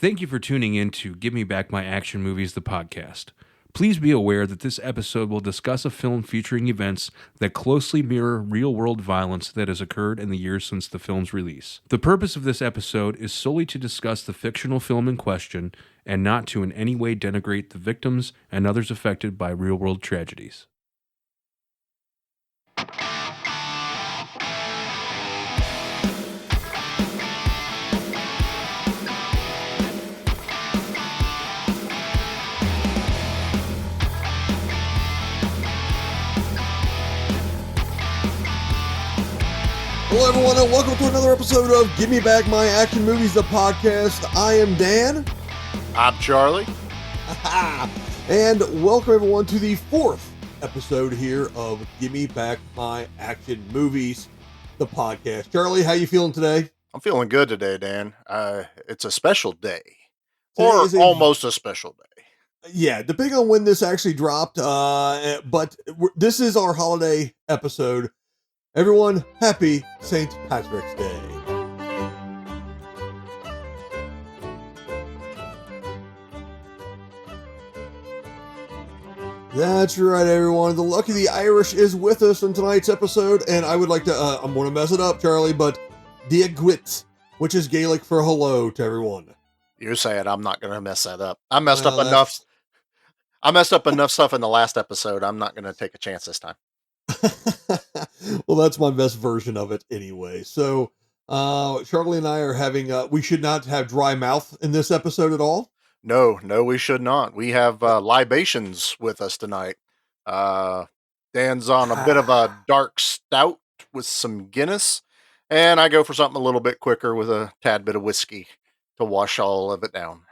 Thank you for tuning in to Give Me Back My Action Movies, the podcast. Please be aware that this episode will discuss a film featuring events that closely mirror real world violence that has occurred in the years since the film's release. The purpose of this episode is solely to discuss the fictional film in question and not to in any way denigrate the victims and others affected by real world tragedies. Hello, everyone, and welcome to another episode of Give Me Back My Action Movies, the podcast. I am Dan. I'm Charlie. And welcome, everyone, to the fourth episode here of Give Me Back My Action Movies, the podcast. Charlie, how you feeling today? I'm feeling good today, Dan. It's a special day. Today Or is almost a special day. Yeah, depending on when this actually dropped, but this is our holiday episode. Everyone, happy St. Patrick's Day. That's right, everyone. The Lucky the Irish is with us in tonight's episode, and I would like to, I'm going to mess it up, Charlie, but Diagwit, which is Gaelic for hello to everyone. You say it, I'm not going to mess that up. I messed up enough. I messed up enough stuff in the last episode. I'm not going to take a chance this time. Well, that's my best version of it anyway. So, Charlie and I are having, we should not have dry mouth in this episode at all. No, we should not. We have libations with us tonight. Dan's on a bit of a dark stout with some Guinness, and I go for something a little bit quicker with a tad bit of whiskey to wash all of it down.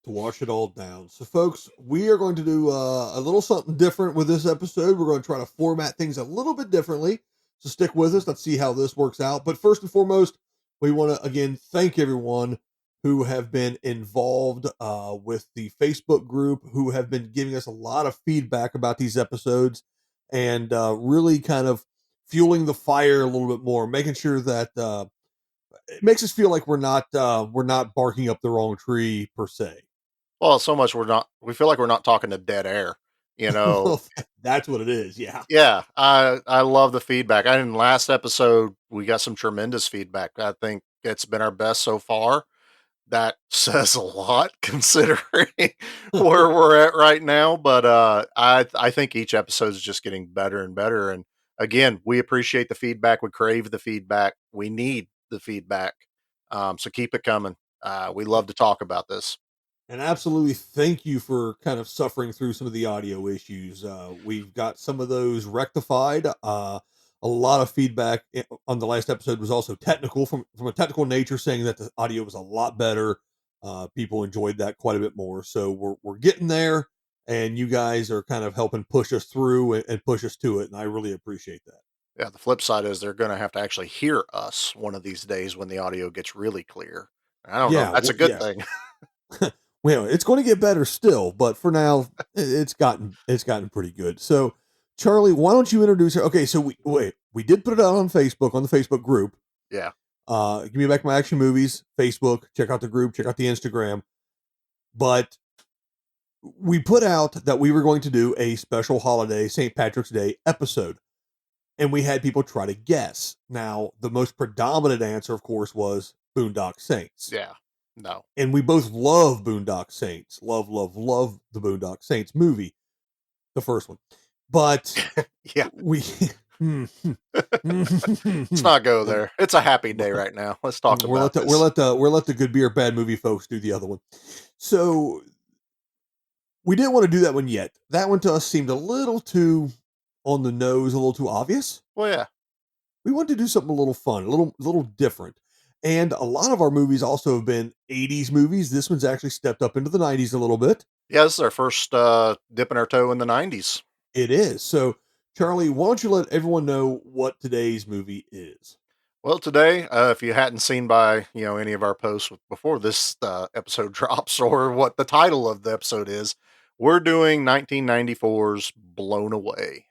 To wash it all down. So, folks, we are going to do a little something different with this episode. We're going to try to format things a little bit differently. So stick with us. Let's see how this works out. But first and foremost, we want to, again, thank everyone who have been involved with the Facebook group, who have been giving us a lot of feedback about these episodes and really kind of fueling the fire a little bit more, making sure that it makes us feel like we're not barking up the wrong tree per se. Well, so much we feel like we're not talking to dead air, you know. Well, that's what it is. Yeah. Yeah, I love the feedback. In last episode, we got some tremendous feedback. I think it's been our best so far. That says a lot considering where we're at right now. But I think each episode is just getting better and better. And again, we appreciate the feedback. We crave the feedback. We need the feedback. So keep it coming. We love to talk about this. And absolutely thank you for kind of suffering through some of the audio issues. We've got some of those rectified. A lot of feedback on the last episode was also technical from a technical nature, saying that the audio was a lot better. People enjoyed that quite a bit more. So we're getting there, and you guys are kind of helping push us through and push us to it. And I really appreciate that. Yeah, the flip side is they're going to have to actually hear us one of these days when the audio gets really clear. I don't know if that's a good thing. Well, it's going to get better still, but for now, it's gotten pretty good. So, Charlie, why don't you introduce her? Okay, so we did put it out on Facebook, on the Facebook group. Yeah. Give Me Back My Action Movies, Facebook. Check out the group. Check out the Instagram. But we put out that we were going to do a special holiday St. Patrick's Day episode, and we had people try to guess. Now, the most predominant answer, of course, was Boondock Saints. Yeah. No. And we both love Boondock Saints. Love the Boondock Saints movie. The first one. But yeah. Let's not go there. It's a happy day right now. Let's talk about this. We'll let the good beer, bad movie folks do the other one. So we didn't want to do that one yet. That one to us seemed a little too on the nose, a little too obvious. Well, yeah. We wanted to do something a little fun, a little different. And a lot of our movies also have been 80s movies. This one's actually stepped up into the 90s a little bit. Yeah, this is our first dipping our toe in the 90s. It is. So, Charlie, why don't you let everyone know what today's movie is? Well, today, if you hadn't seen by any of our posts before this episode drops, or what the title of the episode is, we're doing 1994's Blown Away.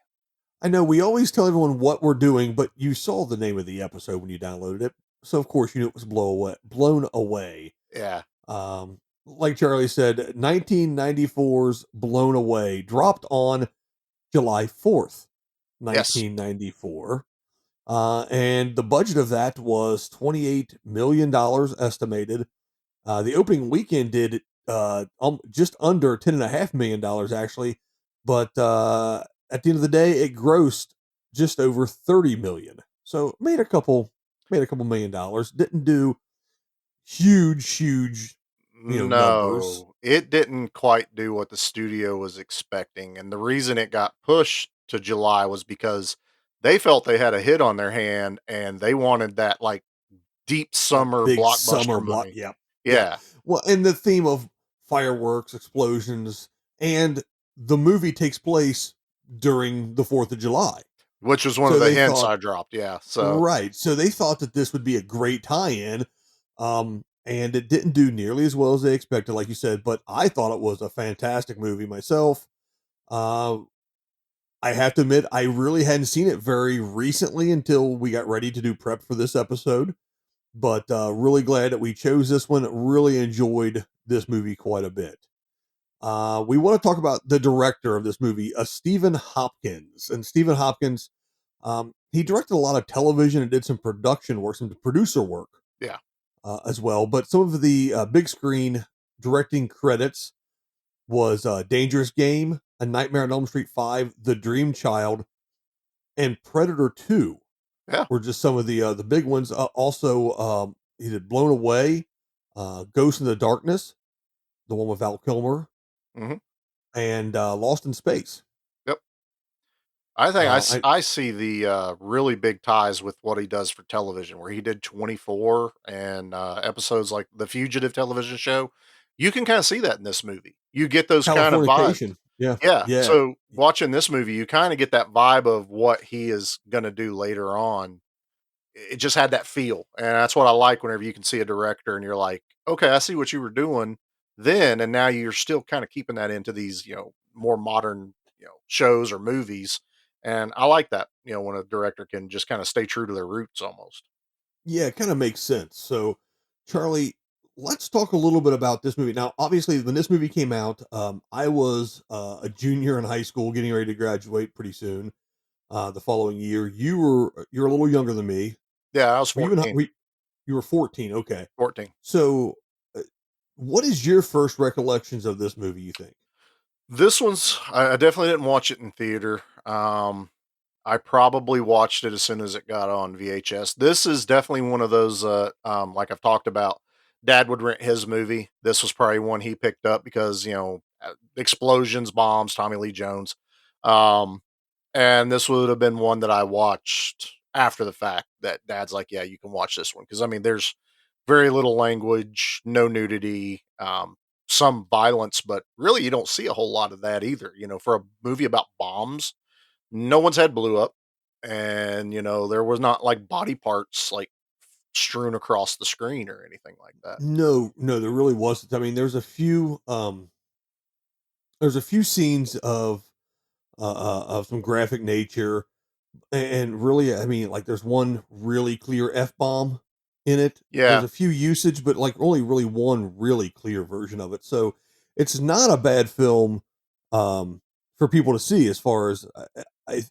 I know we always tell everyone what we're doing, but you saw the name of the episode when you downloaded it. So, of course, you knew it was Blown Away. Yeah. like Charlie said, 1994's Blown Away dropped on July 4th, Yes. 1994. And the budget of that was $28 million estimated. The opening weekend did just under $10.5 million actually, but at the end of the day, it grossed just over 30 million. So made a couple $1 million. Didn't do huge, numbers. No, it didn't quite do what the studio was expecting, and the reason it got pushed to July was because they felt they had a hit on their hand, and they wanted that, like, deep That summer big summer blockbuster block. money. Yeah, yeah. Yeah, Well, and the theme of fireworks, explosions, and the movie takes place during the 4th of July. which was one of So the they hints thought, I dropped, yeah, so right. So they thought that this would be a great tie-in. And it didn't do nearly as well as they expected, like you said, but I thought it was a fantastic movie myself. Uh, I have to admit, I really hadn't seen it very recently until we got ready to do prep for this episode. But really glad that we chose this one. Really enjoyed this movie quite a bit. We want to talk about the director of this movie, Stephen Hopkins. And Stephen Hopkins, he directed a lot of television and did some production work, some producer work yeah. as well. But some of the big screen directing credits was Dangerous Game, A Nightmare on Elm Street 5, The Dream Child, and Predator 2 Yeah, were just some of the big ones. Also, he did Blown Away, Ghost in the Darkness, the one with Val Kilmer, mhm, and Lost in Space. yep. I think I I see the, really big ties with what he does for television, where he did 24 and, episodes like The Fugitive television show. You can kinda see that in this movie. You get those kind of vibes. Californication. Yeah, Yeah, yeah, so watching this movie, you kinda get that vibe of what he is gonna do later on. It just had that feel, and that's what I like whenever you can see a director and you're like, "Okay, I see what you were doing then, and now you're still kinda keeping that into these, more modern, shows or movies." And I like that, when a director can just kinda stay true to their roots almost. yeah. It kind of makes sense. So, Charlie, let's talk a little bit about this movie. Now, obviously, when this movie came out, I was a junior in high school, getting ready to graduate pretty soon. The following year, you're a little younger than me. Yeah, I was Were you in? 14, You were 14. Okay. 14. So, uh, what is your first recollections of this movie, you think? This one's I definitely didn't watch it in theater. I probably watched it as soon as it got on VHS. This is definitely one of those, like I've talked about, dad would rent his movie. This was probably one he picked up because, explosions, bombs, Tommy Lee Jones. Um, and this would have been one that I watched after the fact that dad's like, yeah, you can watch this one. Cause I mean, there's very little language, no nudity, some violence, but really you don't see a whole lot of that either. For a movie about bombs, no one's head blew up, and, there was not, like, body parts, like, strewn across the screen or anything like that. No, no, there really wasn't. I mean, there's a few scenes of some graphic nature, and really, I mean, like there's one really clear f bomb in it. There's Yeah. a few usage, but like only really one really clear version of it. So it's not a bad film for people to see. As far as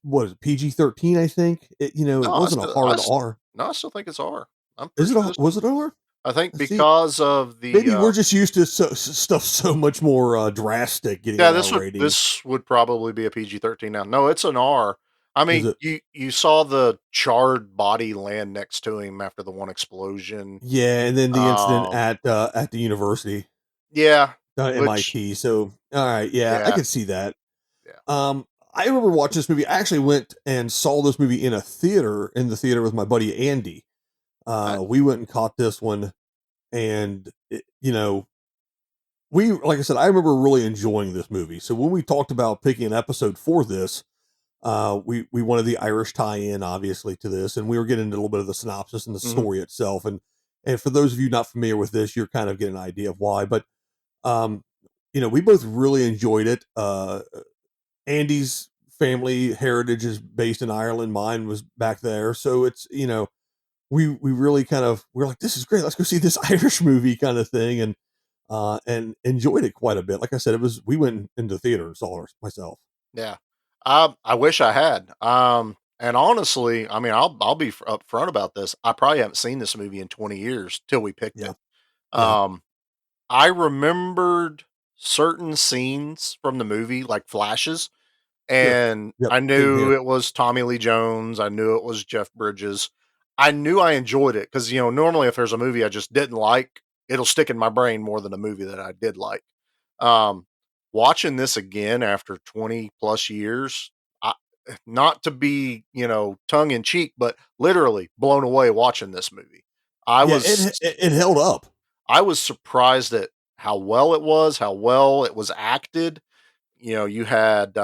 what is it, PG-13? I think it No, wasn't a hard R. I still think it's R. I'm Is pretty it? sure this Was it R? I think See, because of the, maybe we're just used to stuff so much more drastic getting yeah, an R rating. this would probably be a PG-13 now. No, it's an R. I Is mean, it? you saw the charred body land next to him after the one explosion. Yeah, and then the incident Um, at the university, yeah, which MIT. So, all right, yeah, I yeah, can see that. yeah. I remember watching this movie. I actually went and saw this movie in the theater with my buddy Andy. Nice. We went and caught this one, and we, like I said, I remember really enjoying this movie. So when we talked about picking an episode for this, we wanted the Irish tie-in, obviously, to this, and we were getting into a little bit of the synopsis and the Mhm. story itself. And for those of you not familiar with this, you're kind of getting an idea of why. But um, we both really enjoyed it. Andy's family heritage is based in Ireland. Mine was back there, so it's we really kind of we're like, this is great. Let's go see this Irish movie kind of thing. And and enjoyed it quite a bit. Like I said, we went into the theater and saw it myself. Yeah. I wish I had. And honestly, I mean, I'll be upfront about this. I probably haven't seen this movie in 20 years till we picked Yeah, it. yeah, Um, I remembered certain scenes from the movie, like flashes, sure. and Yep, I same knew here. it was Tommy Lee Jones. I knew it was Jeff Bridges. I knew I enjoyed it because, normally if there's a movie I just didn't like, it'll stick in my brain more than a movie that I did like. Um, Watching this again after 20 plus years, I, not to be, tongue in cheek, but literally blown away watching this movie. I Yeah, was it held up. I was surprised at how well it was, how well it was acted. You had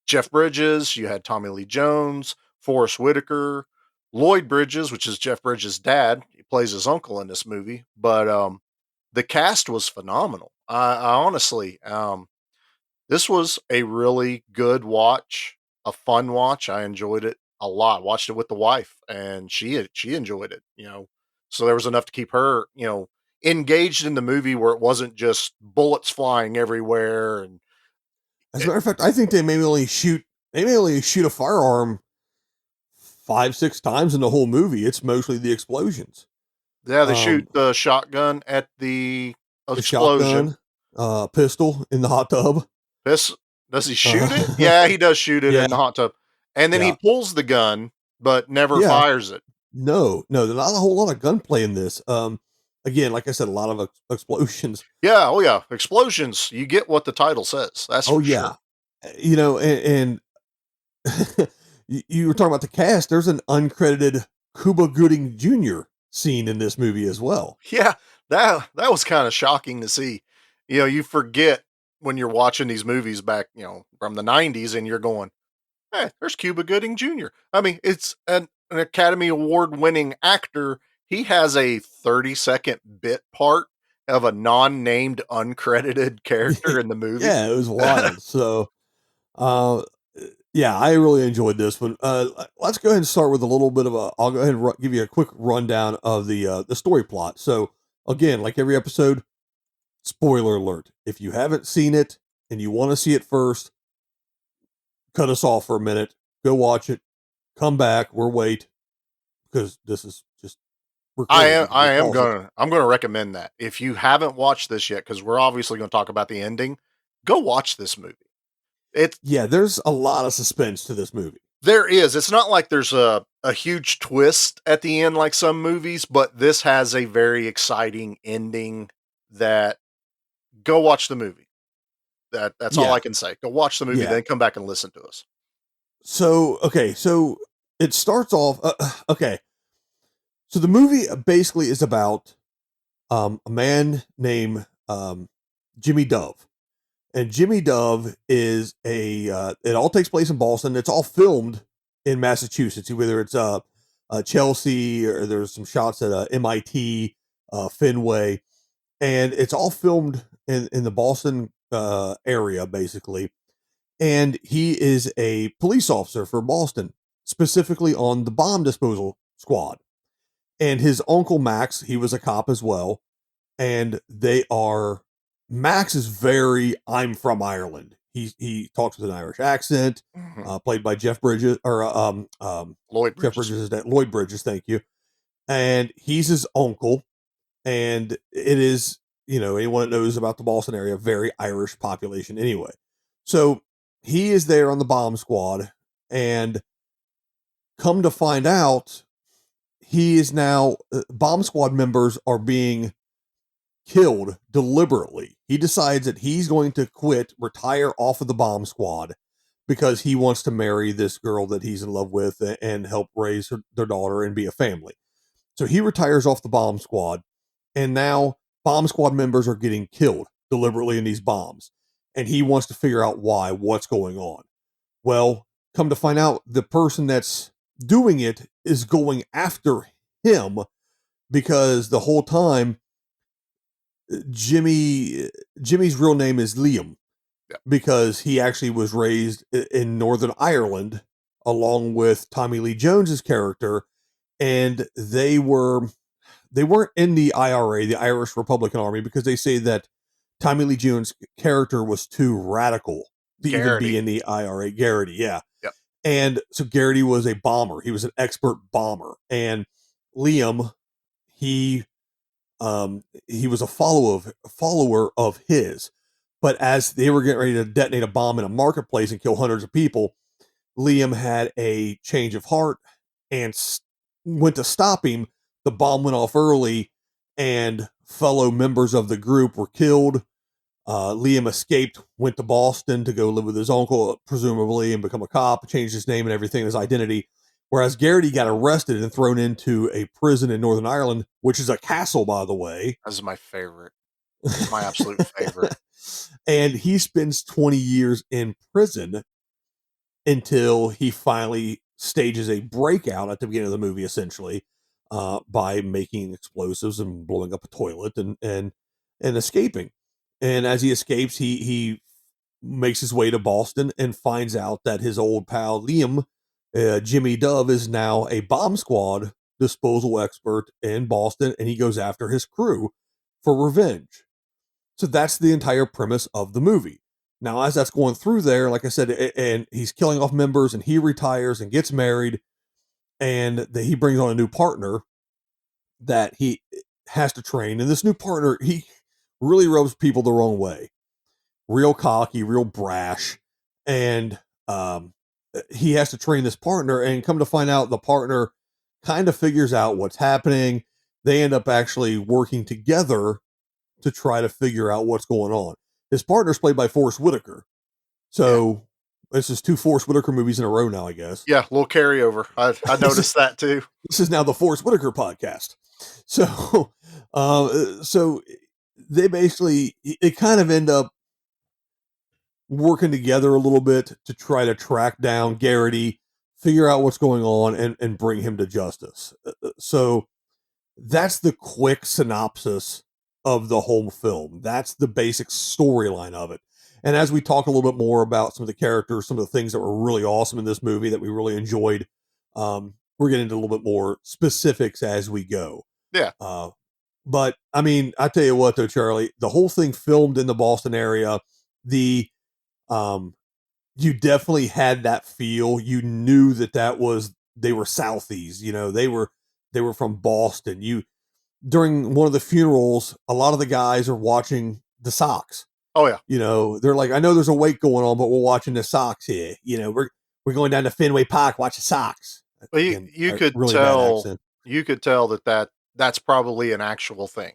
Jeff Bridges, you had Tommy Lee Jones, Forrest Whitaker, Lloyd Bridges, which is Jeff Bridges' dad. He plays his uncle in this movie, but the cast was phenomenal. I honestly, this was a really good watch, a fun watch. I enjoyed it a lot. Watched it with the wife, and she enjoyed it. So there was enough to keep her, engaged in the movie where it wasn't just bullets flying everywhere and As a it, matter of fact, I think they may only shoot a firearm 5, 6 times in the whole movie. It's mostly the explosions. yeah, they shoot Um, the shotgun at the the explosion. shotgun, pistol in the hot tub. This does he shoot it? Uh, Yeah, he does shoot it yeah, in the hot tub. And then he yeah, pulls the gun, but never yeah. fires it. No, there's not a whole lot of gunplay in this. Again, like I said, a lot of explosions. Yeah, oh yeah, explosions. You get what the title says. That's Oh for yeah, sure. and you were talking about the cast. There's an uncredited Cuba Gooding Jr. scene in this movie as well. Yeah, that was kind of shocking to see. You forget when you're watching these movies back, from the 90s and you're going, "Hey, there's Cuba Gooding Jr." I mean, it's an Academy Award winning actor. He has a 30-second bit part of a non-named uncredited character in the movie. Yeah, it was wild. So, uh, yeah, I really enjoyed this one. Let's go ahead and start with a little bit of a. I'll go ahead and give you a quick rundown of the story plot. So, again, like every episode, spoiler alert: if you haven't seen it and you want to see it first, cut us off for a minute, go watch it, come back, we'll wait because this is just I recorded. am You can I just am pause it. gonna recommend that. If you haven't watched this yet, because we're obviously gonna talk about the ending, go watch this movie. It's Yeah, there's a lot of suspense to this movie. There is. It's not like there's a huge twist at the end like some movies, but this has a very exciting ending that go watch the movie. That's all Yeah, I can say. Go watch the movie, yeah. then come back and listen to us. So okay, so it starts off. Okay, so the movie basically is about a man named Jimmy Dove, and Jimmy Dove is a. It all takes place in Boston. It's all filmed in Massachusetts, whether it's Chelsea or there's some shots at MIT, Fenway, and it's all filmed in the Boston area basically. And he is a police officer for Boston, specifically on the bomb disposal squad. And his uncle Max, he was a cop as well, and they are Max is very I'm from Ireland. He talks with an Irish accent, Mhm. played by Jeff Bridges or Lloyd Jeff Bridges. Bridges is that Lloyd Bridges, thank you. And he's his uncle, and it is anyone that knows about the Boston area, very Irish population anyway. So he is there on the bomb squad, and come to find out, he is now bomb squad members are being killed deliberately. He decides that he's going to quit, retire off of the bomb squad because he wants to marry this girl that he's in love with and help raise their daughter and be a family. So he retires off the bomb squad, and now bomb squad members are getting killed deliberately in these bombs. And he wants to figure out why, what's going on. Well, come to find out, the person that's doing it is going after him because the whole time Jimmy's real name is Liam Yeah. because he actually was raised in Northern Ireland along with Tommy Lee Jones's character, and they weren't in the IRA, the Irish Republican Army, because they say that Tommy Lee Jones' character was too radical to even be Garrity. in the IRA. Garrity, yeah. Yep. And so Garrity was a bomber. He was an expert bomber. And Liam, he he was a follower of his. But as they were getting ready to detonate a bomb in a marketplace and kill hundreds of people, Liam had a change of heart and went to stop him. The bomb went off early, and fellow members of the group were killed. Liam escaped, went to Boston to go live with his uncle, presumably, and become a cop, changed his name and everything, his identity. Whereas Garrity got arrested and thrown into a prison in Northern Ireland, which is a castle, by the way. This is my favorite. My absolute favorite. And he spends 20 years in prison until he finally stages a breakout at the beginning of the movie, essentially, by making explosives and blowing up a toilet and escaping. And as he escapes, he makes his way to Boston and finds out that his old pal Liam, Jimmy Dove, is now a bomb squad disposal expert in Boston, and he goes after his crew for revenge. So that's the entire premise of the movie. Now, as that's going through there, like I said, and he's killing off members, and he retires and gets married, and he brings on a new partner that he has to train. And this new partner, he really rubs people the wrong way. Real cocky, real brash, and he has to train this partner. And come to find out, the partner kind of figures out what's happening. They end up actually working together to try to figure out what's going on. His partner's played by Forrest Whitaker. So this is 2 Forrest Whitaker movies in a row now, I guess. Yeah, a little carryover. I noticed that too. This is now the Forrest Whitaker podcast. So, so they basically, it kind of end up working together a little bit to try to track down Garrity, figure out what's going on, and bring him to justice. So that's the quick synopsis of the whole film. That's the basic storyline of it. And as we talk a little bit more about some of the characters, some of the things that were really awesome in this movie that we really enjoyed, we're getting into a little bit more specifics as we go. Yeah. But I mean, I tell you what though, Charlie, the whole thing filmed in the Boston area, you definitely had that feel. You knew that was, they were Southies, they were from Boston. During one of the funerals, a lot of the guys are watching the Sox. Oh yeah. They're like, I know there's a wake going on, but we're watching the Sox here. We're going down to Fenway Park, watch the Sox. Well, Again, you a could really bad tell. accent. You could tell that's probably an actual thing.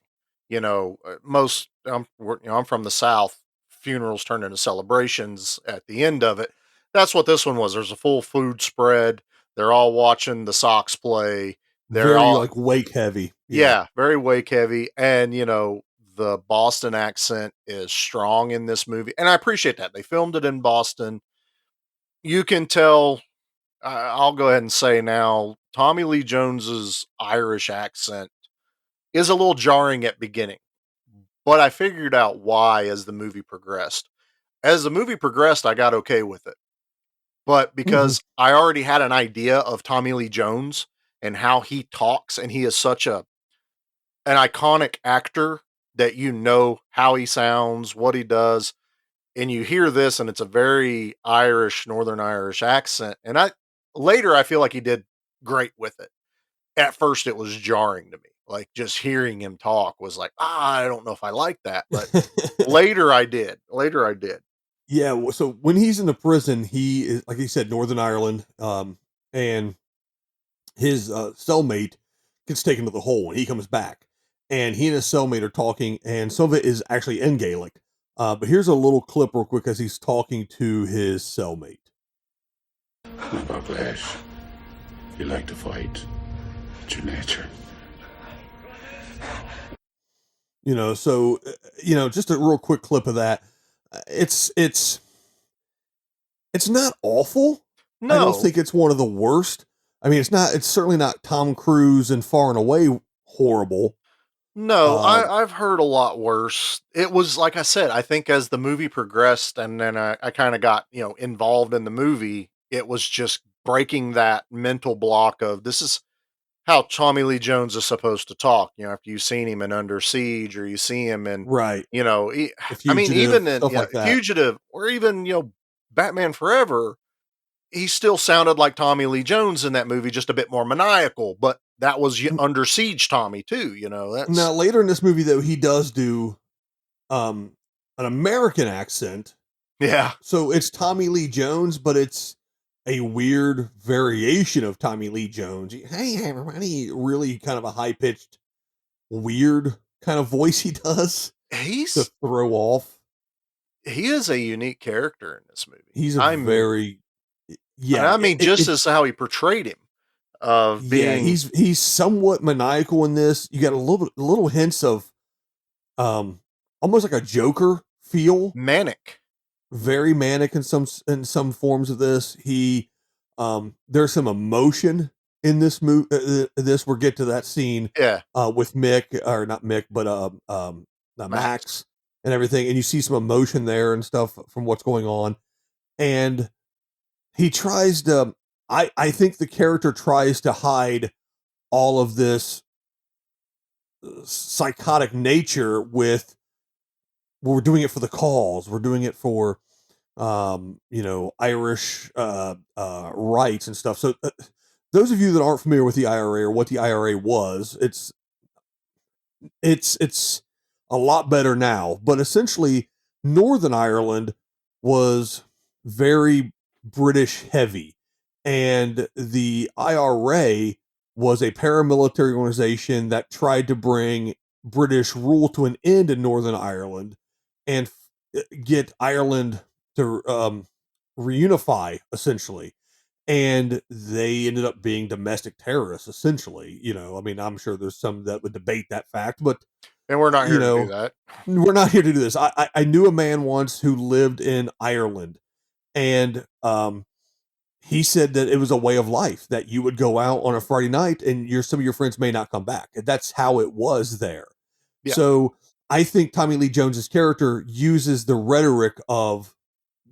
Most I'm from the South. Funerals turn into celebrations at the end of it. That's what this one was. There's a full food spread. They're all watching the Sox play. They're Very all like wake heavy. yeah, very wake heavy. And the Boston accent is strong in this movie. And I appreciate that. They filmed it in Boston. You can tell, I'll go ahead and say now, Tommy Lee Jones's Irish accent is a little jarring at beginning, but I figured out why as the movie progressed. As the movie progressed, I got okay with it. But because I already had an idea of Tommy Lee Jones and how he talks, and he is such an iconic actor that how he sounds, what he does, and you hear this and it's a very Irish, Northern Irish accent. And I feel like he did great with it. At first it was jarring to me. Like just hearing him talk was like, I don't know if I like that, but later I did. Yeah, so when he's in the prison, he is, like he said, Northern Ireland, and his cellmate gets taken to the hole and he comes back. And he and his cellmate are talking, and some of it is actually in Gaelic. But here's a little clip real quick as he's talking to his cellmate. Backlash. You like to fight. It's your nature. So just a real quick clip of that. It's not awful. No. I don't think it's one of the worst. I mean, it's certainly not Tom Cruise and Far and Away horrible. No, I've heard a lot worse. It was like I said, I think as the movie progressed and then I kind of got, involved in the movie, it was just breaking that mental block of how Tommy Lee Jones is supposed to talk, after you've seen him in Under Siege or you see him in, Right. The I mean, Fugitive, even in stuff like that. Fugitive or even, Batman Forever, he still sounded like Tommy Lee Jones in that movie, just a bit more maniacal, but that was Under Siege Tommy too, Now that's later in this movie though, he does do um an American accent. yeah. So it's Tommy Lee Jones, but it's a weird variation of Tommy Lee Jones. Hey everybody, really kind of a high pitched, weird kind of voice he does to He's throw off. he is a unique character in this movie. He's a I'm very and yeah, I mean just it's as how he portrayed him of yeah, being he's somewhat maniacal in this. You got a little hints of um almost like a Joker feel, manic. very manic in some forms of this. He there's some emotion in this this we'll get to that scene Yeah, with Mick, or not Mick, but Max. Max and everything, and you see some emotion there and stuff from what's going on. And he tries to I think the character tries to hide all of this psychotic nature with, well, we're doing it for the cause, we're doing it for Irish rights and stuff. So those of you that aren't familiar with the IRA or what the IRA was, it's a lot better now, but essentially Northern Ireland was very British heavy, and the IRA was a paramilitary organization that tried to bring British rule to an end in Northern Ireland and get Ireland to reunify essentially. And they ended up being domestic terrorists essentially. I mean, I'm sure there's some that would debate that fact, but And we're not you here to do know that. we're not here to do this. I knew a man once who lived in Ireland, and he said that it was a way of life that you would go out on a Friday night and some of your friends may not come back. That's how it was there. Yeah. So I think Tommy Lee Jones's character uses the rhetoric of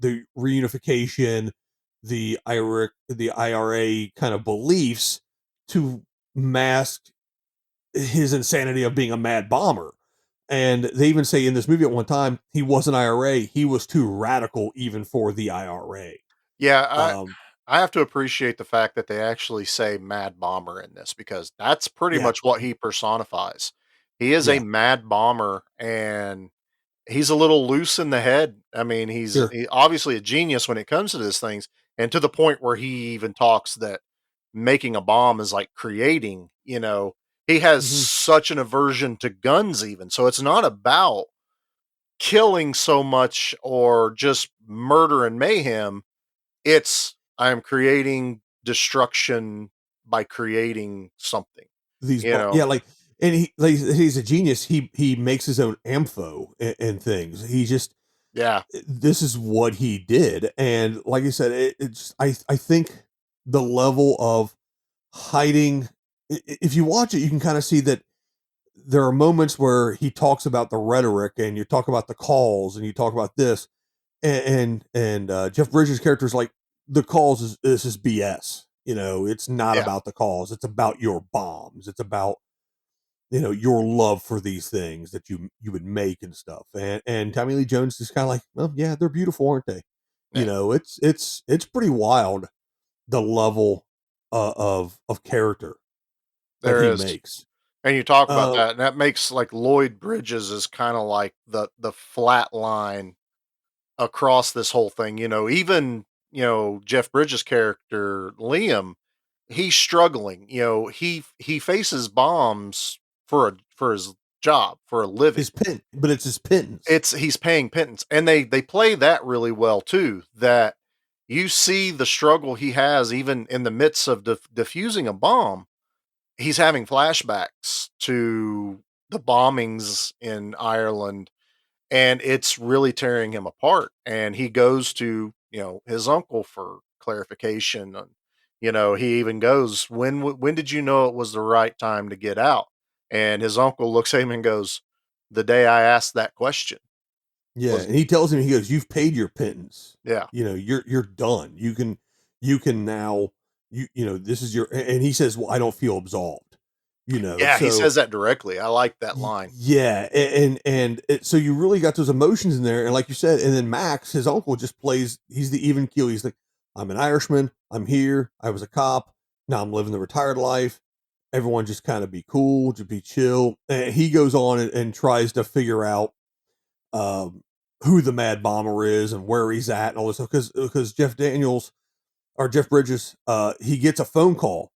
the reunification, the IRA kind of beliefs to mask his insanity of being a mad bomber. And they even say in this movie at one time, he wasn't IRA. He was too radical even for the IRA. Yeah, Um, I have to appreciate the fact that they actually say mad bomber in this because that's pretty yeah, much what he personifies. He is a yeah, mad bomber and he's a little loose in the head. I mean, sure. obviously a genius when it comes to these things, and to the point where he even talks that making a bomb is like creating, he has Hmm. such an aversion to guns even. So it's not about killing so much or just murder and mayhem. It's I'm creating destruction by creating something, you know? Yeah, like, and he's a genius. He makes his own ammo and things. He just, Yeah. this is what he did. And like I said, it's I think the level of hiding, if you watch it, you can kind of see that there are moments where he talks about the rhetoric and you talk about the calls and you talk about this, and Jeff Bridges' character is like, the calls is this is BS. It's not Yeah. about the calls. It's about your bombs. It's about your love for these things that you would make and stuff. And Tommy Lee Jones is kind of like, well, yeah, they're beautiful, aren't they? Yeah. It's pretty wild, the level of character that There he is. makes. And you talk about Uh, that, and that makes like Lloyd Bridges is kind of like the flat line across this whole thing. Even Jeff Bridges' character Liam, he's struggling. He faces bombs for his job for a living. but it's his pittance. He's paying pittance, and they play that really well too. That you see the struggle he has even in the midst of defusing a bomb. He's having flashbacks to the bombings in Ireland, and it's really tearing him apart. And he goes to his uncle for clarification. And he even goes, when did you know it was the right time to get out? And his uncle looks at him and goes, the day I asked that question Yeah, was and he tells him, he goes, "You've paid your pittance. yeah, You're done. You can now, this is your." And he says, "Well, I don't feel absolved." Yeah, he So says that directly. I like that line. yeah, so you really got those emotions in there, and like you said, and then Max, his uncle, just plays. He's the even keel. He's like, I'm an Irishman. I'm here. I was a cop. Now I'm living the retired life. Everyone just kind of be cool, just be chill. And he goes on and tries to figure out um, who the Mad Bomber is and where he's at and all this stuff. Because Jeff Bridges, he gets a phone call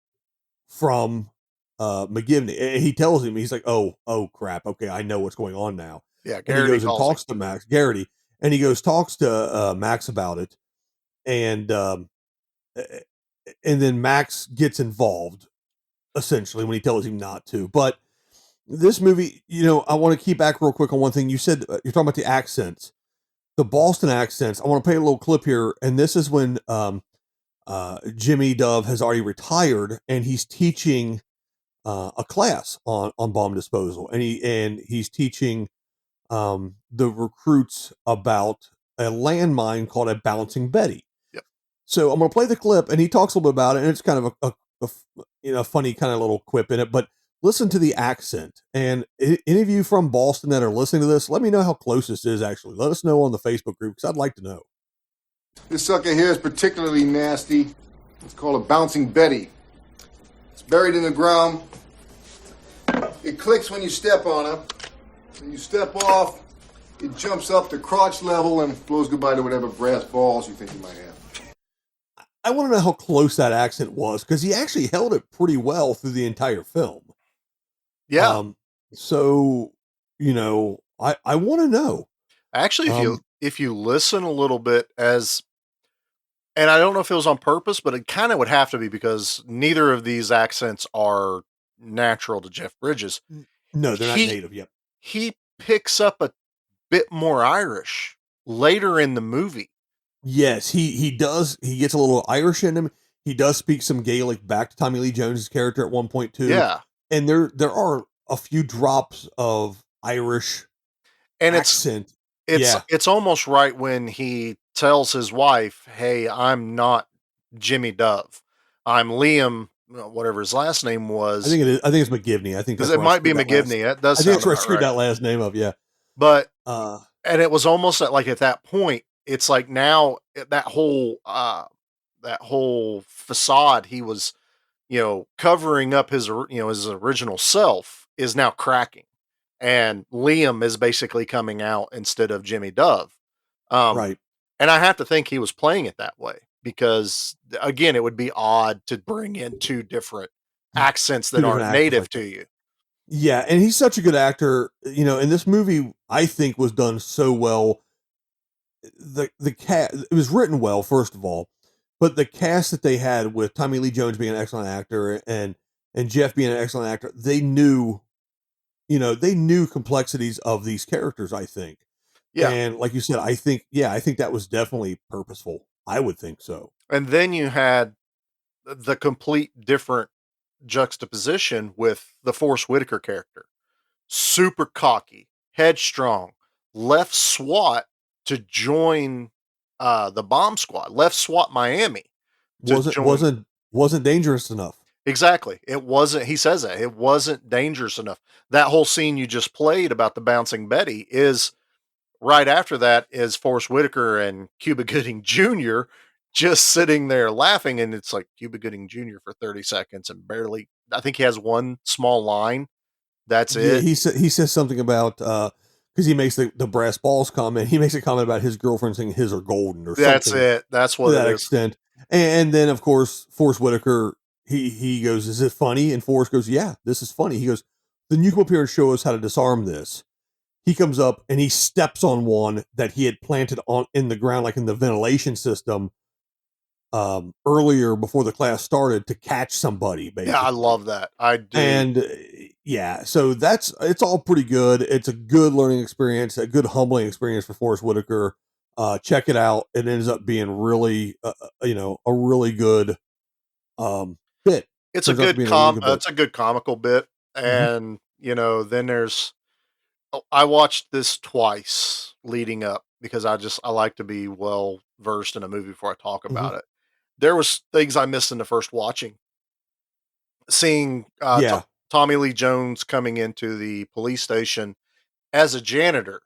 from McGivney. And he tells him, he's like, oh crap, okay, I know what's going on now. Yeah, And he Garrity goes and calls him. talks to Max Garrity, and he goes talks to Max about it, and then Max gets involved essentially when he tells him not to. But this movie, I want to keep back real quick on one thing you said. You're talking about the accents, the Boston accents. I want to play a little clip here, and this is when Jimmy Dove has already retired, and he's teaching a class on bomb disposal, and he's teaching the recruits about a landmine called a bouncing Betty. Yep. So I'm going to play the clip, and he talks a little bit about it, and it's kind of a funny kind of little quip in it. But listen to the accent, and any of you from Boston that are listening to this, let me know how close this is. Actually, let us know on the Facebook group because I'd like to know. This sucker here is particularly nasty. It's called a bouncing Betty. It's buried in the ground. It clicks when you step on it. When you step off, it jumps up to crotch level and blows goodbye to whatever brass balls you think you might have. I want to know how close that accent was because he actually held it pretty well through the entire film. Yeah. So, I want to know. Actually, if you listen a little bit and I don't know if it was on purpose, but it kind of would have to be because neither of these accents are natural to Jeff Bridges. No, they're not native. Yep. He picks up a bit more Irish later in the movie. Yes, he does. He gets a little Irish in him. He does speak some Gaelic back to Tommy Lee Jones's character at one point too. Yeah. And there are a few drops of Irish and accent. It's almost right when he tells his wife, "Hey, I'm not Jimmy Dove. I'm Liam, whatever his last name was." I think it is. I think it's McGivney. I think because it might be McGivney. That does. I think sound that's where I about screwed right. that last name up. Yeah, But and it was almost at that point. It's like now that whole facade he was, covering up his original self is now cracking. And Liam is basically coming out instead of Jimmy Dove. right. And I have to think he was playing it that way because, again, it would be odd to bring in two different accents that aren't native to you. Yeah, and he's such a good actor. And this movie, I think, was done so well. The cast, it was written well, first of all, but the cast that they had with Tommy Lee Jones being an excellent actor and Jeff being an excellent actor, they knew complexities of these characters, I think. Yeah. And like you said, I think that was definitely purposeful. I would think so. And then you had the complete different juxtaposition with the Forrest Whitaker character. Super cocky, headstrong, left SWAT to join the bomb squad, left SWAT Miami. Wasn't dangerous enough. Exactly. It wasn't, he says that, it wasn't dangerous enough. That whole scene you just played about the bouncing Betty is right after that is Forrest Whitaker and Cuba Gooding Jr. just sitting there laughing. And it's like Cuba Gooding Jr. for 30 seconds and barely, I think he has one small line. That's it. He says something about, because he makes the brass balls comment. He makes a comment about his girlfriend saying his are golden or That's something. it. That's what to that it is. extent. And then of course Forrest Whitaker, he goes, "Is it funny?" And Forrest goes, "Yeah, this is funny." He goes, "Then you come up here and show us how to disarm this." He comes up and he steps on one that he had planted on in the ground, like in the ventilation system, earlier before the class started to catch somebody. Basically. Yeah, I love that. I do. And so it's all pretty good. It's a good learning experience, a good humbling experience for Forrest Whitaker. Check it out. It ends up being really, a really good bit. It's a good it's a good comical bit. And, then there's, I watched this twice leading up because I like to be well versed in a movie before I talk about it. There was things I missed in the first watching. Seeing Tommy Lee Jones coming into the police station as a janitor.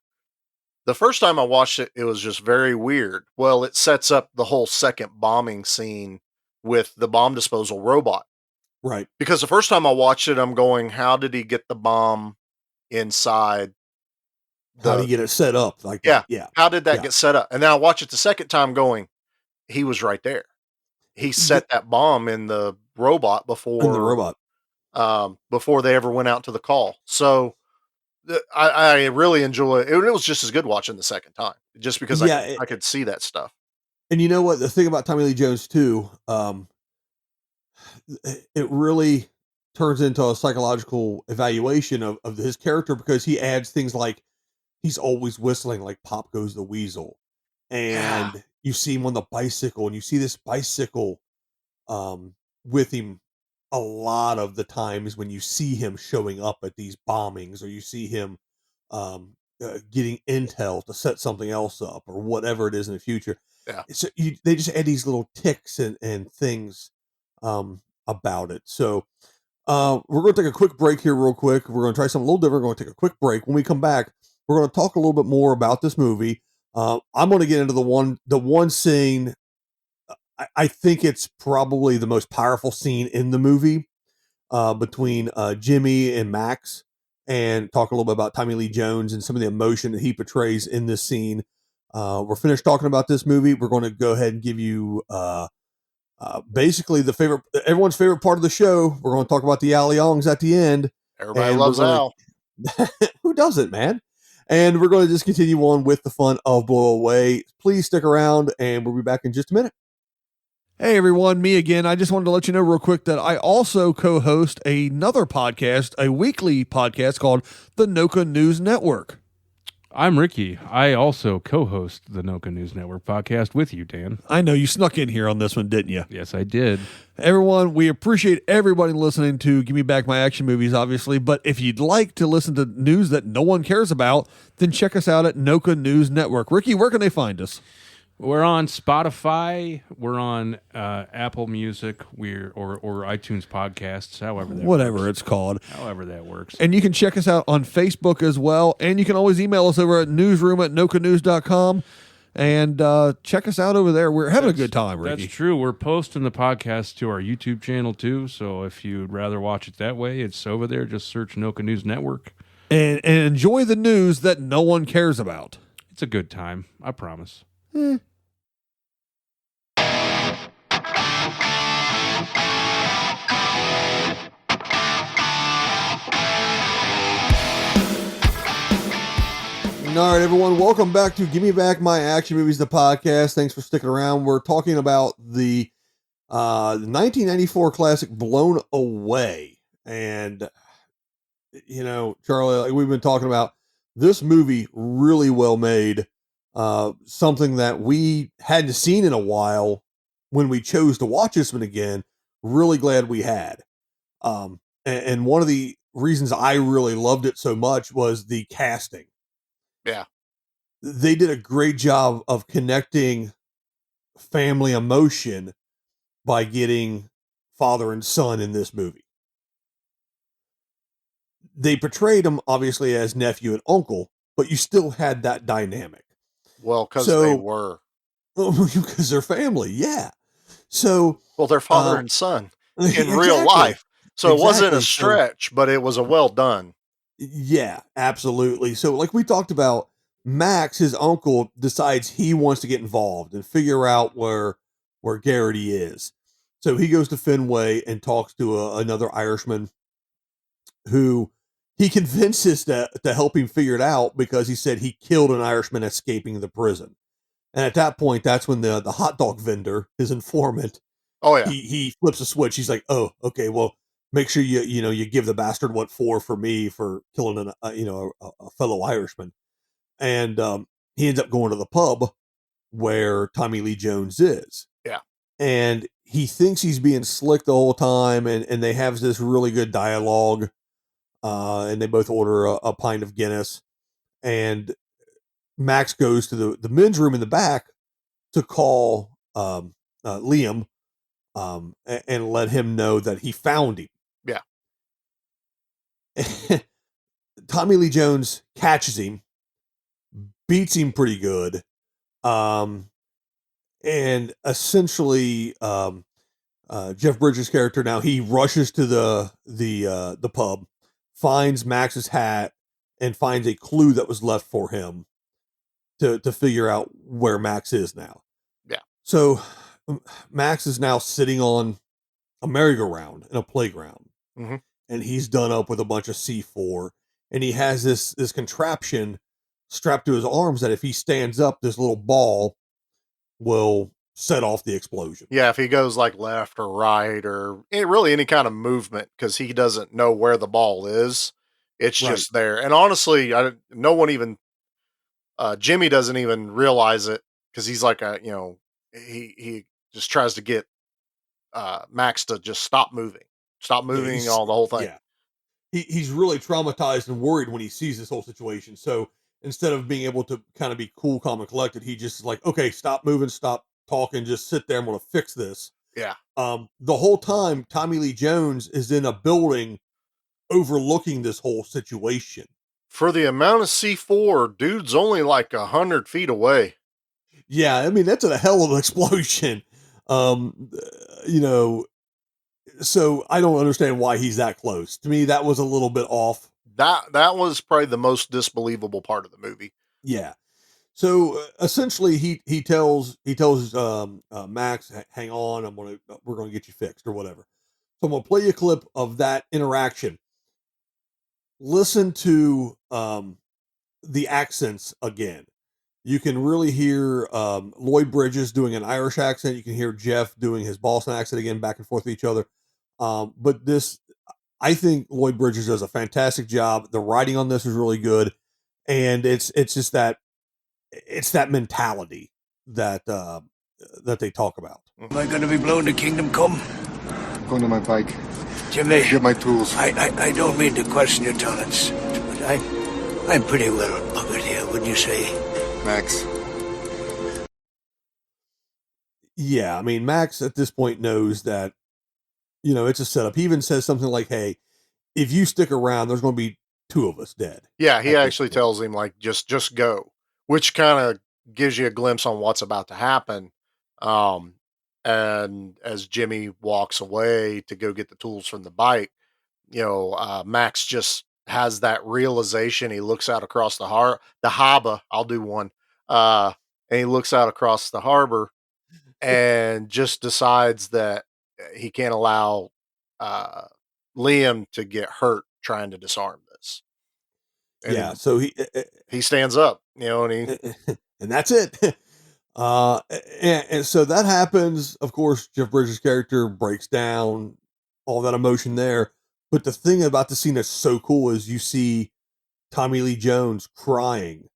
The first time I watched it, it was just very weird. Well, it sets up the whole second bombing scene with the bomb disposal robot. Right. Because the first time I watched it, I'm going, how did he get the bomb inside How do the you get it set up like yeah, that? Yeah. how did that Yeah. get set up? And then I watch it the second time going, he was right there. He set that bomb in the robot And the robot. before they ever went out to the call. So I really enjoy it. It was just as good watching the second time, just because Yeah. I could see that stuff. And you know what? The thing about Tommy Lee Jones too, it really turns into a psychological evaluation of his character, because he adds things like he's always whistling like Pop Goes the Weasel. Yeah. And you see him on the bicycle, and you see this bicycle with him a lot of the times when you see him showing up at these bombings, or you see him getting intel to set something else up or whatever it is in the future. Yeah. So they just add these little ticks and things about it. So we're going to take a quick break here real quick. We're going to try something a little different. We're going to take a quick break. When we come back, we're going to talk a little bit more about this movie. I'm going to get into the one scene. I think it's probably the most powerful scene in the movie, between Jimmy and Max, and talk a little bit about Tommy Lee Jones and some of the emotion that he portrays in this scene. We're finished talking about this movie. We're going to go ahead and give you basically everyone's favorite part of the show. We're going to talk about the Al Youngs at the end. Everybody loves Al. Who doesn't, man? And we're going to just continue on with the fun of Blow Away. Please stick around, and we'll be back in just a minute. Hey everyone, me again. I just wanted to let you know real quick that I also co-host another podcast, a weekly podcast called the Noka News Network. I'm Ricky. I also co-host the Noka News Network podcast with you, Dan. I know you snuck in here on this one, didn't you? Yes, I did. Everyone, we appreciate everybody listening to Give Me Back My Action Movies, obviously. But if you'd like to listen to news that no one cares about, then check us out at Noka News Network. Ricky, where can they find us? We're on Spotify. We're on Apple Music. Or iTunes Podcasts. Whatever it's called. However that works. And you can check us out on Facebook as well. And you can always email us over at newsroom@nokanews.com. And check us out over there. We're having a good time, Ricky. That's true. We're posting the podcast to our YouTube channel too. So if you'd rather watch it that way, it's over there. Just search Noka News Network. And enjoy the news that no one cares about. It's a good time. I promise. All right, everyone, welcome back to Give Me Back My Action Movies, the podcast. Thanks for sticking around. We're talking about the 1994 classic Blown Away. And, you know, Charlie, like we've been talking about, this movie really well made, something that we hadn't seen in a while when we chose to watch this one again. Really glad we had. And one of the reasons I really loved it so much was the casting. Yeah. They did a great job of connecting family emotion by getting father and son in this movie. They portrayed them obviously as nephew and uncle, but you still had that dynamic. Well, because they were. Because they're family, yeah. So, well, they're father and son in exactly. real life. So it wasn't a stretch, but it was a well done. Yeah, absolutely. So like we talked about, Max, his uncle, decides he wants to get involved and figure out where Garrity is. So he goes to Fenway and talks to another Irishman who he convinces to help him figure it out, because he said he killed an Irishman escaping the prison. And at that point, that's when the hot dog vendor, his informant, oh yeah, he flips a switch. He's like, oh, okay, well, make sure you give the bastard what for me for killing a fellow Irishman. And he ends up going to the pub where Tommy Lee Jones is. Yeah. And he thinks he's being slick the whole time, and they have this really good dialogue. And they both order a pint of Guinness. And Max goes to the men's room in the back to call Liam and let him know that he found him. Yeah. Tommy Lee Jones catches him, beats him pretty good, um, and essentially, Jeff Bridges' character now he rushes to the pub, finds Max's hat, and finds a clue that was left for him to figure out where Max is now. Yeah. So Max is now sitting on a merry-go-round in a playground, Mhm. and he's done up with a bunch of C4, and he has this contraption strapped to his arms that if he stands up, this little ball will set off the explosion. Yeah, if he goes like left or right or really any kind of movement because he doesn't know where the ball is, it's Right. just there. And honestly, no one even Jimmy doesn't even realize it because he's like he just tries to get Max to just stop Yeah, moving, all the whole thing. yeah. He's really traumatized and worried when he sees this whole situation. So instead of being able to kind of be cool, calm, and collected, he just is like, okay, stop moving, stop talking, just sit there. I'm going to fix this. Yeah, The whole time, Tommy Lee Jones is in a building overlooking this whole situation. for the amount of C4, dude's only like 100 feet away. Yeah, I mean that's a hell of an explosion. You know, so I don't understand why he's that close. To me, that was a little bit off. That was probably the most disbelievable part of the movie. Yeah. So essentially, he tells Max, "Hang on, we're gonna get you fixed or whatever." So I'm gonna play you a clip of that interaction. Listen to the accents again. You can really hear Lloyd Bridges doing an Irish accent. You can hear Jeff doing his Boston accent again, back and forth with each other. But this, I think Lloyd Bridges does a fantastic job. The writing on this is really good, and it's just that mentality that that they talk about. Am I gonna be blown to kingdom come? I'm going to my bike. Jimmy, Get my tools. I don't mean to question your talents, but I'm pretty well buggered here, wouldn't you say? Max. Yeah, I mean Max at this point knows that it's a setup. He even says something like, "Hey, if you stick around, there's going to be two of us dead." Yeah, he At this actually point. tells him like just go, which kind of gives you a glimpse on what's about to happen. Um, and as Jimmy walks away to go get the tools from the bike, Max just has that realization. He looks out across the harbor. I'll do one. And he looks out across the harbor and just decides that he can't allow uh, Liam to get hurt trying to disarm this. And Yeah, so he stands up, and he and that's it. And so that happens. Of course, Jeff Bridges' character breaks down, all that emotion there. But the thing about the scene that's so cool is you see Tommy Lee Jones crying.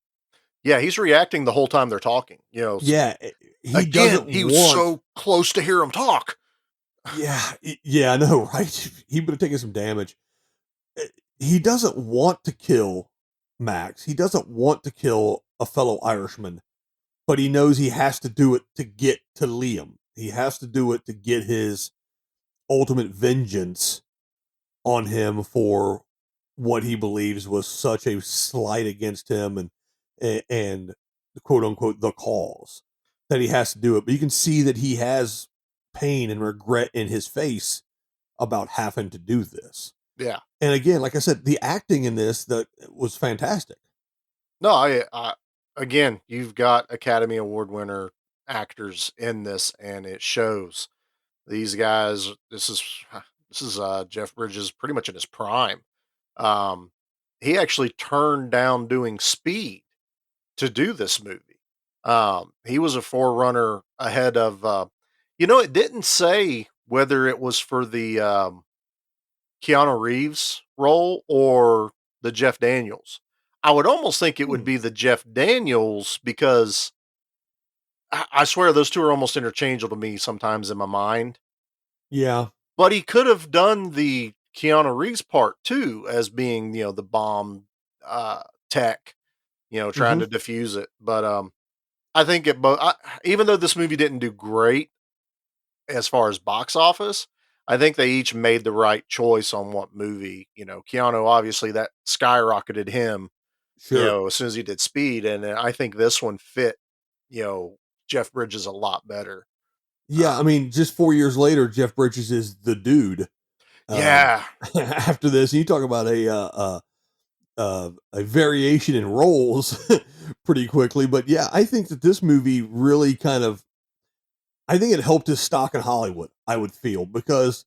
yeah, he's reacting the whole time they're talking. Yeah, he Again, doesn't he was want. so close to hear him talk. Yeah, yeah, I know, right? He would have taken some damage. He doesn't want to kill Max. He doesn't want to kill a fellow Irishman, but he knows he has to do it to get to Liam. He has to do it to get his ultimate vengeance on him for what he believes was such a slight against him and quote unquote the cause that he has to do it. But you can see that he has pain and regret in his face about having to do this. Yeah. And again, like I said, the acting in this that was fantastic. No, again, you've got Academy Award winner actors in this, and it shows. These guys, this is Jeff Bridges pretty much in his prime. Um, he actually turned down doing Speed to do this movie. He was a forerunner ahead of, it didn't say whether it was for the Keanu Reeves role or the Jeff Daniels. I would almost think it would be the Jeff Daniels because I swear those two are almost interchangeable to me sometimes in my mind. Yeah. But he could have done the Keanu Reeves part too as being, the bomb tech, trying Mhm. to defuse it. But I think even though this movie didn't do great as far as box office, I think they each made the right choice on what movie. Keanu, obviously that skyrocketed him, Sure. as soon as he did Speed. And I think this one fit, you know, Jeff Bridges a lot better. Yeah, I mean, just 4 years later, Jeff Bridges is the dude. Um, Yeah. after this, you talk about a variation in roles pretty quickly. But yeah, I think that this movie really I think it helped his stock in Hollywood, I would feel, because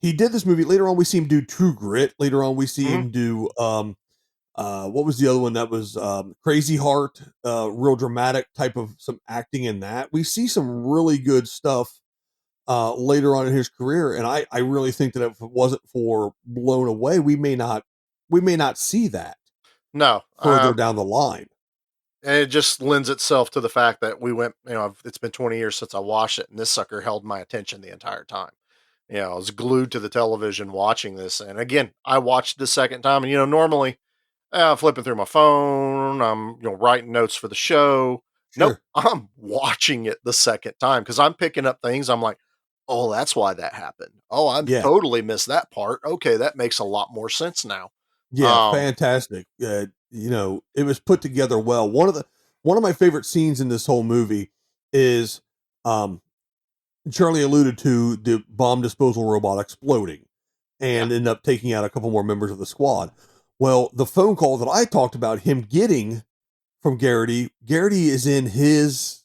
he did this movie. Later on, we see him do True Grit. Later on, we see Mhm. him do, what was the other one that was Crazy Heart, real dramatic type of some acting in that. We see some really good stuff later on in his career. And I really think that if it wasn't for Blown Away, we may not see that No. further down the line. And it just lends itself to the fact that we went, it's been 20 years since I watched it, and this sucker held my attention the entire time. I was glued to the television watching this. And again, I watched the second time, and normally flipping through my phone, I'm writing notes for the show. Nope, Sure. I'm watching it the second time because I'm picking up things. I'm like, oh, that's why that happened. Oh, I Yeah. totally missed that part. Okay, that makes a lot more sense now. Yeah. Fantastic. It was put together well. One of my favorite scenes in this whole movie is, um, Charlie alluded to the bomb disposal robot exploding Yeah, and end up taking out a couple more members of the squad. Well, the phone call that I talked about him getting from Garrity is in his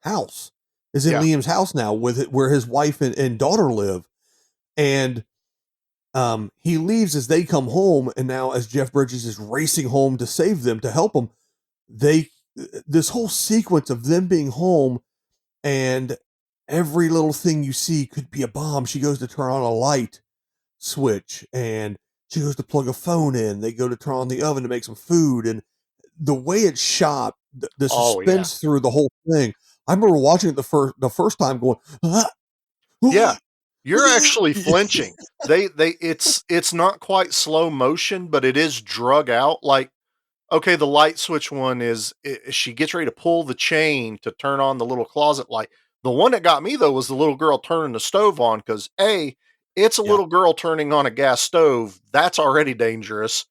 house, is in yeah, Liam's house now with it, where his wife and daughter live. And he leaves as they come home. And now as Jeff Bridges is racing home to save them, to help them, they, this whole sequence of them being home and every little thing you see could be a bomb. She goes to turn on a light switch and she goes to plug a phone in. They go to turn on the oven to make some food. And the way it's shot, the oh yeah, suspense through the whole thing. I remember watching it the first time going, ah, yeah. ah, You're ah." actually flinching. It's not quite slow motion, but it is drug out. Like, okay, the light switch one she gets ready to pull the chain to turn on the little closet light. The one that got me though was the little girl turning the stove on because it's a Yeah, little girl turning on a gas stove. That's already dangerous.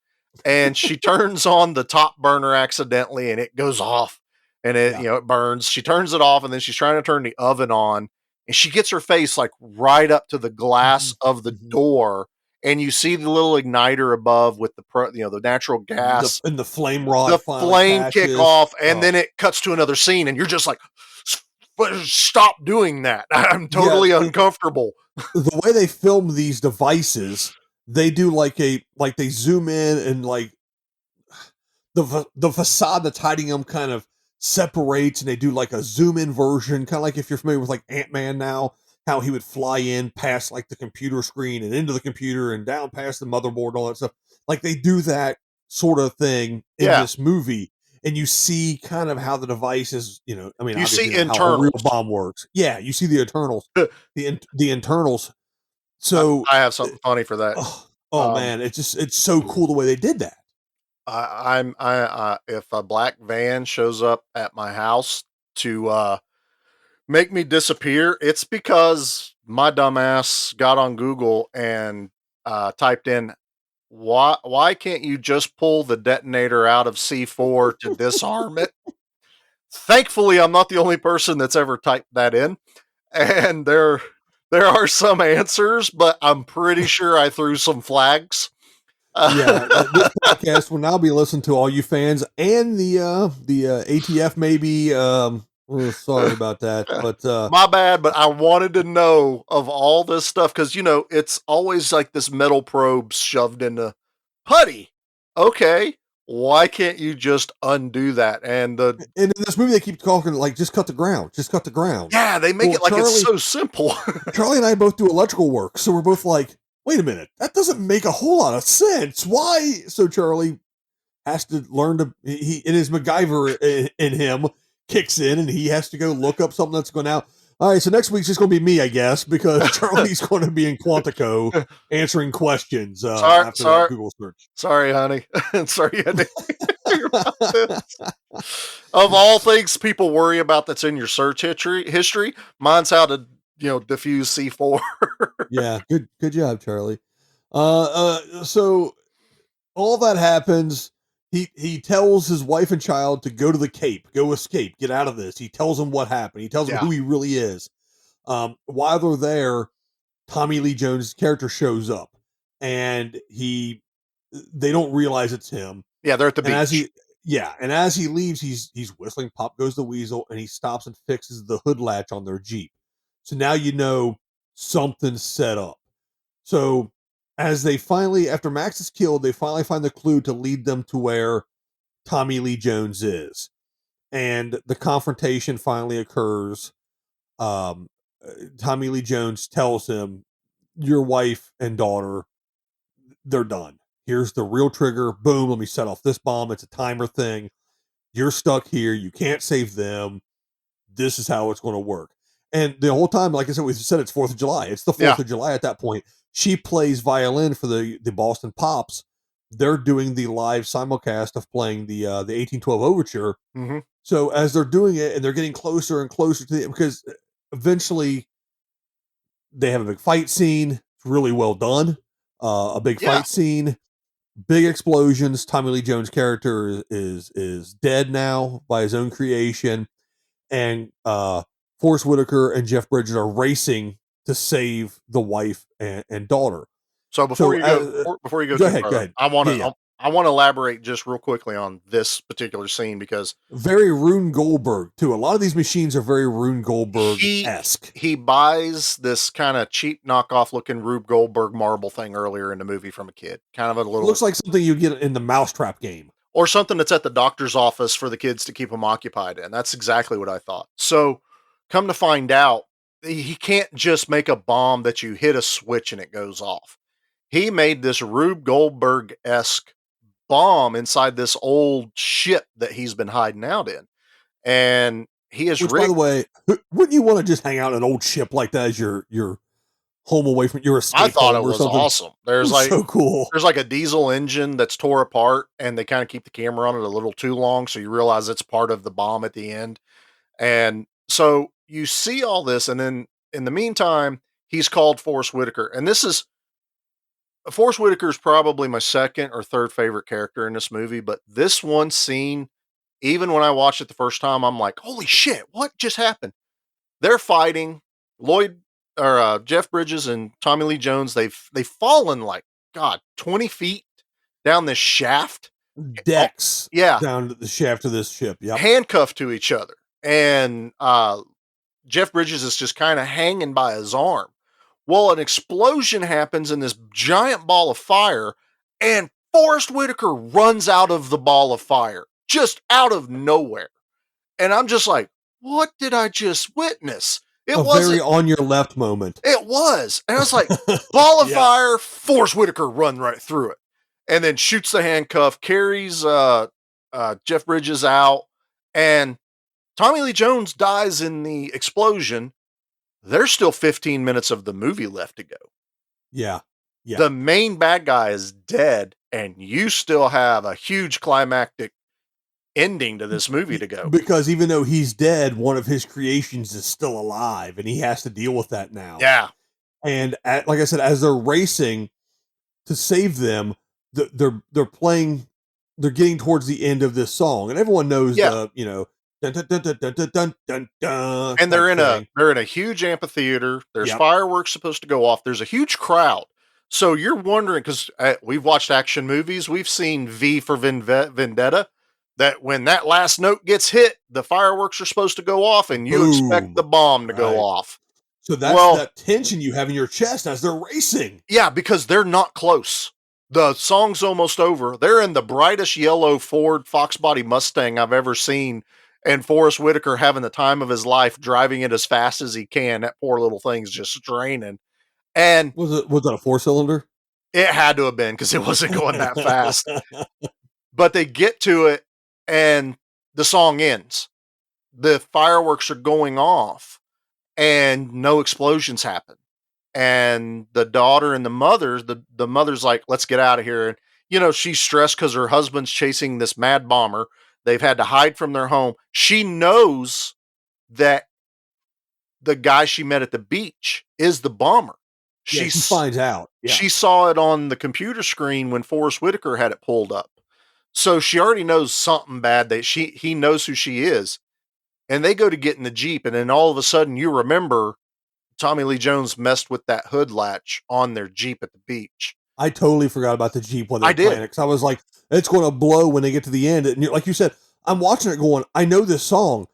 And she turns on the top burner accidentally and it goes off and yeah. it burns. She turns it off and then she's trying to turn the oven on and she gets her face like right up to the glass Mhm, of the mhm. door and you see the little igniter above with the natural gas, The flame rod the finally flame kick catches. off, and then it cuts to another scene, and you're just like, Stop doing that. I'm Yeah, totally uncomfortable." the way they film these devices, they do like they zoom in and like the facade that's hiding them kind of separates, and they do like a zoom in version, kind of like if you're familiar with like Ant-Man now, how he would fly in past like the computer screen and into the computer and down past the motherboard and all that stuff. Like they do that sort of thing in Yeah. this movie, and you see kind of how the device is, I mean, You obviously see not how a real internals. bomb works. Yeah, you see the internals, the internals. I So, I have something funny for that. oh Um, man, it's so cool the way they did that. if a black van shows up at my house to, make me disappear, it's because my dumbass got on Google and, typed in, "Why can't you just pull the detonator out of C4 to disarm it?" Thankfully, I'm not the only person that's ever typed that in, and there are some answers, but I'm pretty sure I threw some flags. Yeah, this podcast will now be listened to, all you fans and the ATF maybe. Sorry about that, but My bad, but I wanted to know of all this stuff because it's always like this metal probe shoved into putty. Okay, why can't you just undo that? And and in this movie they keep talking like just cut the ground, just cut the ground. yeah, they make Well, it like it's so simple. Charlie and I both do electrical work, so we're both like, wait a minute, that doesn't make a whole lot of sense. Why? So Charlie has to learn to he in his MacGyver in him kicks in, and he has to go look up something that's going out. All right, so next week's just going to be me, I guess, because Charlie's going to be in Quantico answering questions sorry, after that sorry, Google search. sorry, honey. Sorry, you had to hear about this. Of all things people worry about that's in your search history, mine's how to diffuse C4. Yeah, good job, Charlie. So all that happens. He tells his wife and child to go to the Cape, go escape, get out of this. He tells them what happened. He tells them Yeah. who he really is. While they're there, Tommy Lee Jones' character shows up, and they don't realize it's him. Yeah, they're at the And beach. as he leaves, he's whistling "Pop Goes the Weasel," and he stops and fixes the hood latch on their Jeep. So now you know something's set up. So as they finally, after Max is killed, they finally find the clue to lead them to where Tommy Lee Jones is, and the confrontation finally occurs. Um, Tommy Lee Jones tells him, "Your wife and daughter, they're done. Here's the real trigger. Boom, let me set off this bomb. It's a timer thing. You're stuck here. You can't save them. This is how it's going to work." And the whole time, like I said, we said it's 4th of July. It's the 4th Yeah. of July at that point. She plays violin for the Boston Pops. They're doing the live simulcast of playing the 1812 Overture. Mm-hmm. So as they're doing it and they're getting closer and closer to it, because eventually they have a big fight scene. It's really well done. A big Yeah. fight scene, big explosions. Tommy Lee Jones' character is dead now by his own creation, and Forrest Whitaker and Jeff Bridges are racing to save the wife and daughter. So before So, you go, before you go go too ahead, go further, ahead. I want to Yeah. I want to elaborate just real quickly on this particular scene because Very Rune Goldberg too. A lot of these machines are very Rune Goldberg he esque. buys this kind of cheap knockoff looking Rube Goldberg marble thing earlier in the movie from a kid, kind of a little Looks like something you get in the Mousetrap game. or something that's at the doctor's office for the kids to keep them occupied in. That's exactly what I thought. So, come to find out, he can't just make a bomb that you hit a switch and it goes off. He made this Rube Goldberg esque bomb inside this old ship that he's been hiding out in. And he has Which, by the rigged. way, wouldn't you want to just hang out in an old ship like that as your home away from your escape I thought home it or was something? awesome. There's So cool. there's like a diesel engine that's tore apart and they kind of keep the camera on it a little too long. So you realize it's part of the bomb at the end. And so you see all this. And then in the meantime, he's called Forrest Whitaker. And this is Forrest Whitaker is probably my second or third favorite character in this movie. But this one scene, even when I watched it the first time, I'm like, holy shit, what just happened? They're fighting. Lloyd or Jeff Bridges and Tommy Lee Jones, they've fallen like God 20 feet down this shaft. Decks Yeah, down to the shaft of this ship. Yep. handcuffed to each other, and Jeff Bridges is just kind of hanging by his arm. Well, an explosion happens in this giant ball of fire, and Forrest Whitaker runs out of the ball of fire, just out of nowhere. And I'm just like, what did I just witness? It A wasn't. very on your left moment. It was. And I was like, ball of Yeah. fire, Forrest Whitaker run right through it. And then shoots the handcuff, carries Jeff Bridges out, and Tommy Lee Jones dies in the explosion. There's still 15 minutes of the movie left to go. Yeah. Yeah. The main bad guy is dead, and you still have a huge climactic ending to this movie to go. Because even though he's dead, one of his creations is still alive, and he has to deal with that now. Yeah. And like I said, as they're racing to save them, they're playing. They're getting towards the end of this song, and everyone knows Yeah. the dun, dun, dun, dun, dun, dun, dun, dun, dun, And they're type in a huge amphitheater. There's Yep. fireworks supposed to go off. There's a huge crowd. So you're wondering, because we've watched action movies, we've seen V for Vendetta, that when that last note gets hit, the fireworks are supposed to go off, and you Boom. expect the bomb to go Right. off. So that's Well- that tension you have in your chest as they're racing. Yeah, because they're not close. The song's almost over. They're in the brightest yellow Ford Fox body Mustang I've ever seen, and Forrest Whitaker having the time of his life driving it as fast as he can. That poor little thing's just straining. And Was it a 4-cylinder? it had to have been because it wasn't going that fast. But they get to it and the song ends. The fireworks are going off and no explosions happen. And the daughter and the mother, the mother's like, let's get out of here. And, you know, she's stressed because her husband's chasing this mad bomber. They've had to hide from their home. She knows that the guy she met at the beach is the bomber. Yeah, she finds out. Yeah. She saw it on the computer screen when Forrest Whitaker had it pulled up. So she already knows something bad that he knows who she is. And they go to get in the Jeep, and then all of a sudden you remember Tommy Lee Jones messed with that hood latch on their Jeep at the beach. I totally forgot about the Jeep when they I were playing did. it, because I was like, it's going to blow when they get to the end. And like you said, I'm watching it going, I know this song.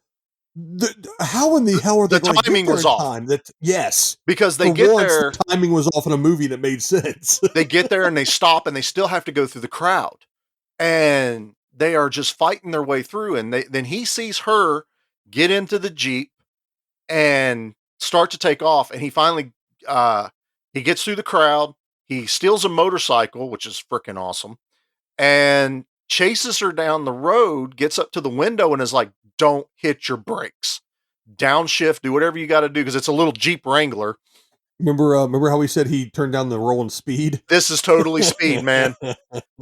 How in the hell are they going to get there in time? Yes. Because they For get once, there. the timing was off in a movie that made sense. They get there and they stop, and they still have to go through the crowd. And they are just fighting their way through. And then he sees her get into the Jeep and start to take off. And he finally, he gets through the crowd. He steals a motorcycle, which is freaking awesome, and chases her down the road, gets up to the window and is like, don't hit your brakes. Downshift, do whatever you got to do, because it's a little Jeep Wrangler. Remember how we said he turned down the rolling speed? This is totally speed, man.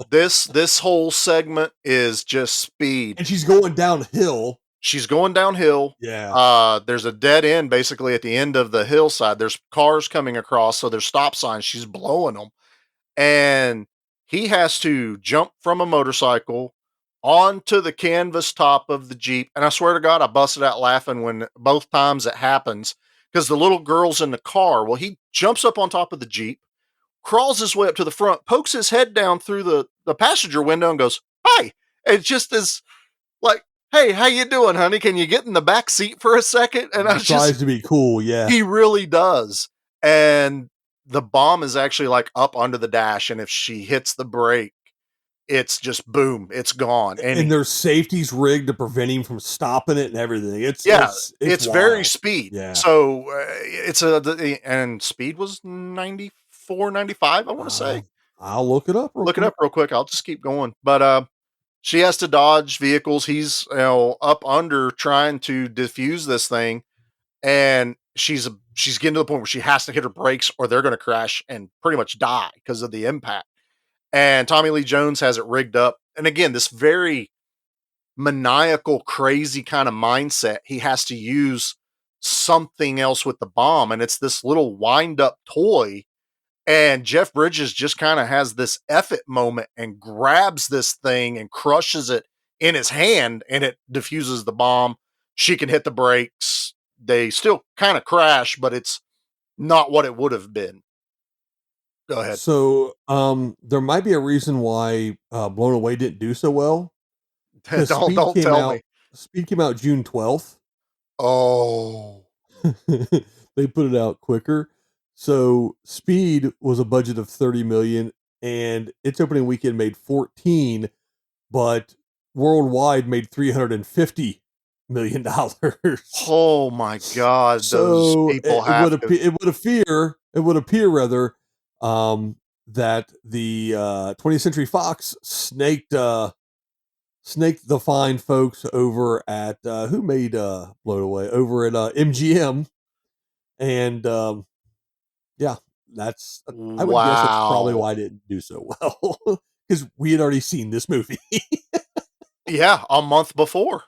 This whole segment is just speed. And she's going downhill. She's going downhill. Yeah. There's a dead end basically at the end of the hillside. There's cars coming across, so there's stop signs. She's blowing them. And he has to jump from a motorcycle onto the canvas top of the Jeep. And I swear to God, I busted out laughing when both times it happens, because the little girl's in the car. Well, he jumps up on top of the Jeep, crawls his way up to the front, pokes his head down through the passenger window and goes, hi. It just is like, hey, how you doing, honey? Can you get in the back seat for a second? And I tries to be cool. Yeah. He really does. And the bomb is actually like up under the dash. And if she hits the brake, it's just boom, it's gone. And there's safeties rigged to prevent him from stopping it and everything. It's very speed. Yeah. So and speed was 94, 95, I want to say. I'll look it up. It up real quick. I'll just keep going. But she has to dodge vehicles. He's up under trying to defuse this thing, and she's getting to the point where she has to hit her brakes or they're going to crash and pretty much die because of the impact. And Tommy Lee Jones has it rigged up. And again, this very maniacal, crazy kind of mindset. He has to use something else with the bomb, and it's this little wind up toy. And Jeff Bridges just kind of has this F it moment and grabs this thing and crushes it in his hand, and it diffuses the bomb. She can hit the brakes. They still kind of crash, but it's not what it would have been. Go ahead. So, there might be a reason why Blown Away didn't do so well. Don't tell me. Speed came out June 12th. Oh. They put it out quicker. So Speed was a budget of 30 million, and its opening weekend made 14, but worldwide made 350 $1 million. Oh my God! So those people it would appear rather that the 20th Century Fox snaked the fine folks over at who made Blown Away over at MGM, and yeah, that's I would guess that's probably why I didn't do so well, because we had already seen this movie. Yeah, a month before.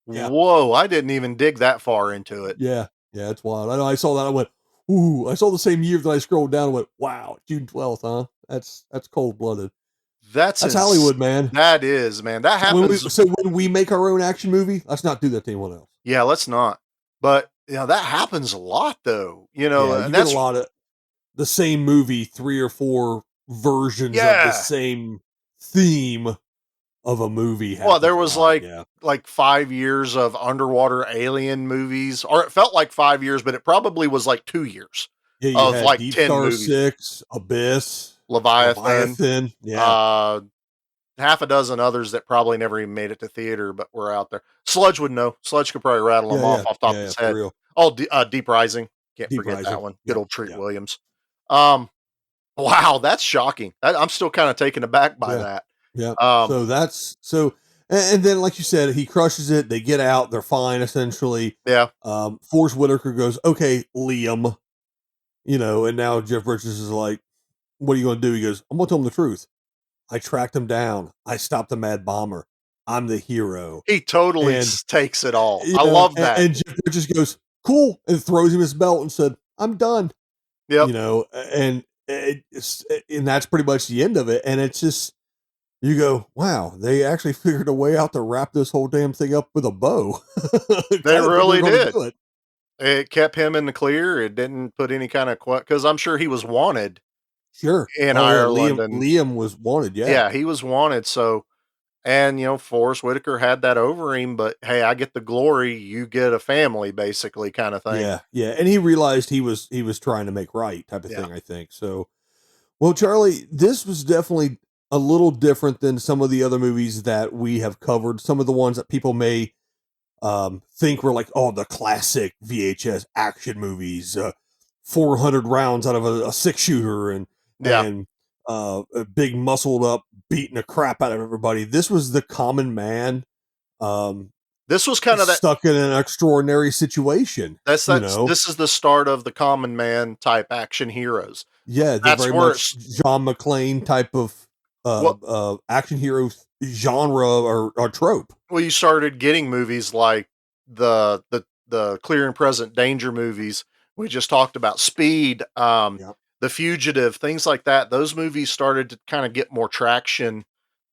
Yeah. Whoa, I didn't even dig that far into it. Yeah, it's wild. I know. I saw that. I went, ooh. I saw the same year that I scrolled down and went, wow, June 12th, huh? That's cold blooded. That's Hollywood, man. That is, man. That happens. So when we make our own action movie, let's not do that to anyone else. Yeah, let's not. But that happens a lot, though. You get a lot of the same movie, 3 or 4 versions of the same theme of a movie. Well, there was like 5 years of underwater alien movies, or it felt like 5 years, but it probably was like 2 years of like Deep 10 Star movies. 6, Abyss, Leviathan. Yeah. Half a dozen others that probably never even made it to theater, but were out there. Sludge would know. Sludge could probably rattle them off top of his head. Real. Oh, Deep Rising. Can't forget that one. Good old Treat Williams. Wow, that's shocking. I'm still kind of taken aback by that. Yeah. And then, like you said, he crushes it. They get out. They're fine, essentially. Yeah. Forrest Whitaker goes, okay, Liam. And now Jeff Bridges is like, what are you going to do? He goes, I'm going to tell him the truth. I tracked him down. I stopped the mad bomber. I'm the hero. He totally takes it all. I love that. And Jeff Bridges goes, cool, and throws him his belt and said, I'm done. Yep. And that's pretty much the end of it. And it's just, you go, wow, they actually figured a way out to wrap this whole damn thing up with a bow. They really going to did. do it. It kept him in the clear. It didn't put any kind of because I'm sure he was wanted Sure. in Oh yeah, Ireland, and Liam was wanted. Yeah. yeah, he was wanted. So, and Forrest Whitaker had that over him, but hey, I get the glory, you get a family, basically, kind of thing. Yeah, yeah, and he realized he was trying to make right type of Yeah. thing, I think. So, well, Charlie, this was definitely a little different than some of the other movies that we have covered. Some of the ones that people may think were like, oh, the classic VHS action movies, 400 rounds out of a six shooter, and Yeah. a big muscled up beating the crap out of everybody. This was the common man. This was kind of that. Stuck in an extraordinary situation. This is the start of the common man type action heroes. Yeah, they're That's very where much John McClane type of action hero genre or trope. well, you started getting movies like the Clear and Present Danger movies. We just talked about Speed, Yep. The Fugitive, things like that. Those movies started to kind of get more traction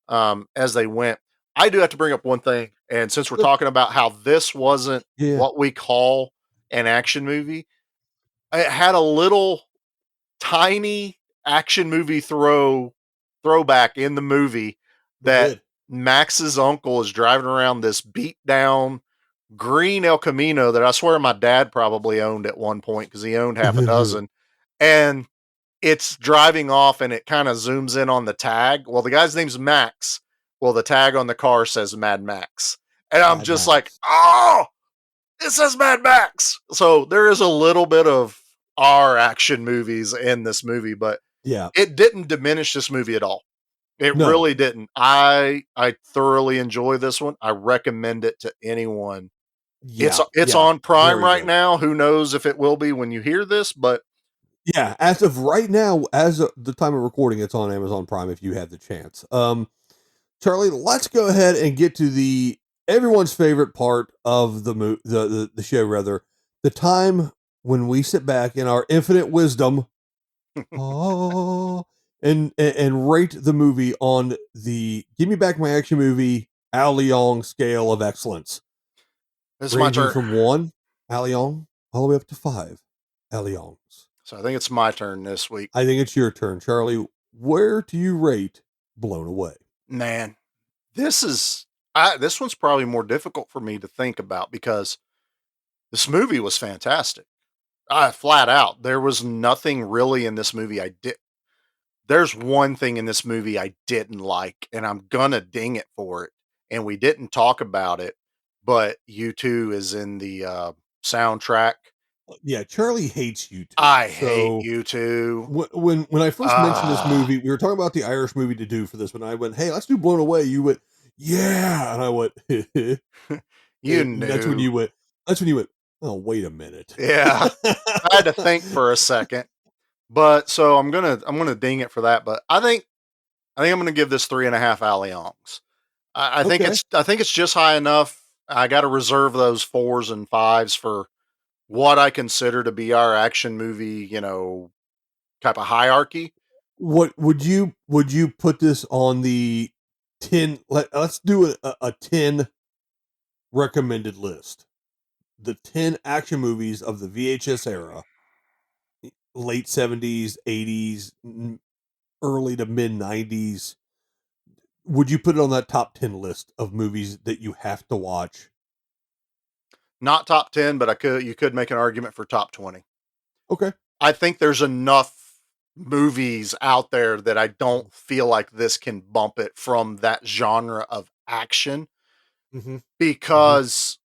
as they went. I do have to bring up one thing, and since we're talking about how this wasn't Yeah. what we call an action movie, it had a little tiny action movie throwback in the movie that did. Max's uncle is driving around this beat down green El Camino that I swear my dad probably owned at one point because he owned half a dozen. And it's driving off and it kind of zooms in on the tag. Well, the guy's name's Max. Well, the tag on the car says Mad Max. And I'm Mad just Max. like, oh, it says Mad Max. So there is a little bit of our action movies in this movie, but Yeah. it didn't diminish this movie at all. It No. really didn't. I thoroughly enjoy this one. I recommend it to anyone. Yeah. It's yeah, on Prime very right good. now. Who knows if it will be when you hear this, but Yeah, as of right now, as of the time of recording, it's on Amazon Prime if you have the chance. Charlie, let's go ahead and get to the everyone's favorite part of the show, rather, the time when we sit back in our infinite wisdom, and rate the movie on the Give Me Back My Action Movie Al Leong scale of excellence, it's my ranging turn. from 1 Al Leong all the way up to 5 Al Leongs. So I think it's my turn this week. I think it's your turn, Charlie. Where do you rate Blown Away? Man, this one's probably more difficult for me to think about because this movie was fantastic. Flat out, there was nothing really in this movie there's one thing in this movie I didn't like, and I'm gonna ding it for it. And we didn't talk about it, but U2 is in the soundtrack. Yeah, Charlie hates you too. I hate U2. When I first mentioned this movie, we were talking about the Irish movie to do for this one. I went, "Hey, let's do Blown Away." You went, "Yeah," and I went, You and knew. That's when you went. Oh, wait a minute. Yeah, I had to think for a second. But so I'm gonna ding it for that. But I think I'm gonna give this 3.5 Alliangs. I think Okay. it's just high enough. I got to reserve those 4s and 5s for what I consider to be our action movie, type of hierarchy. What would you put this on the 10? Let's do a 10 recommended list. The 10 action movies of the VHS era, late 70s, 80s, early to mid 90s. Would you put it on that top 10 list of movies that you have to watch? Not top 10, but you could make an argument for top 20. Okay. I think there's enough movies out there that I don't feel like this can bump it from that genre of action Mm-hmm. because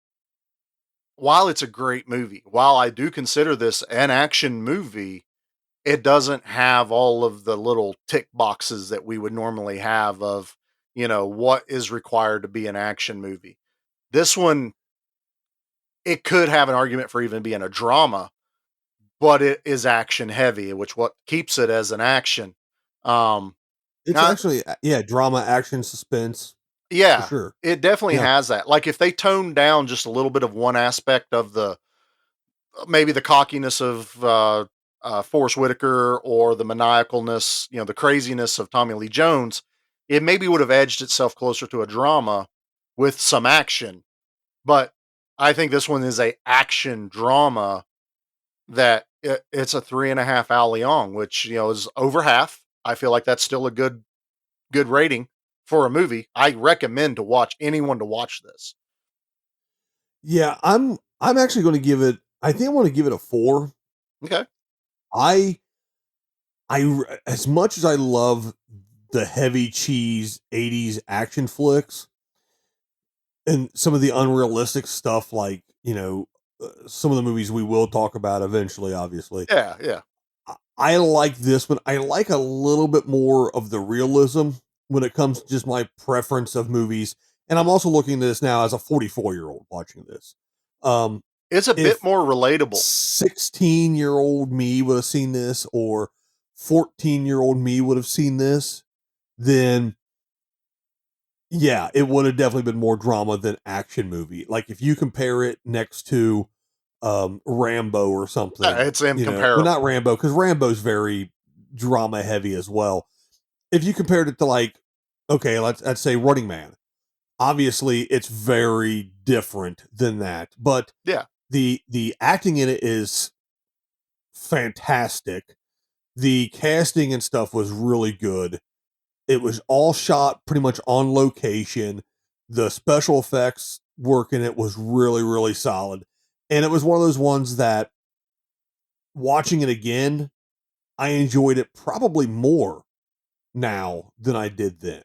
while it's a great movie, while I do consider this an action movie, it doesn't have all of the little tick boxes that we would normally have of, what is required to be an action movie. This one, it could have an argument for even being a drama, but it is action heavy, which what keeps it as an action. It's Now- actually, drama, action, suspense. Yeah, For sure. it definitely Yeah. has that. Like if they toned down just a little bit of one aspect of maybe the cockiness of Forrest Whitaker or the maniacalness, the craziness of Tommy Lee Jones, it maybe would have edged itself closer to a drama with some action. But I think this one is a action drama that it's a 3.5 Al Leong, which is over half. I feel like that's still a good rating for a movie. I recommend anyone to watch this. Yeah, I'm actually going to give it. I think I want to give it a 4. Okay. I as much as I love the heavy cheese 80s action flicks and some of the unrealistic stuff, like some of the movies we will talk about eventually, obviously. Yeah, yeah. I like this one. I like a little bit more of the realism when it comes to just my preference of movies. And I'm also looking at this now as a 44-year-old watching this. It's a bit more relatable. 16-year-old me would have seen this, or 14-year-old me would have seen this, then yeah, it would have definitely been more drama than action movie. Like if you compare it next to Rambo or something. It's incomparable. Well, not Rambo, because Rambo's very drama heavy as well. If you compared it to, like, okay, let's say Running Man. Obviously, it's very different than that, but yeah, the acting in it is fantastic. The casting and stuff was really good. It was all shot pretty much on location. The special effects work in it was really, really solid. And it was one of those ones that, watching it again, I enjoyed it probably more now than I did then.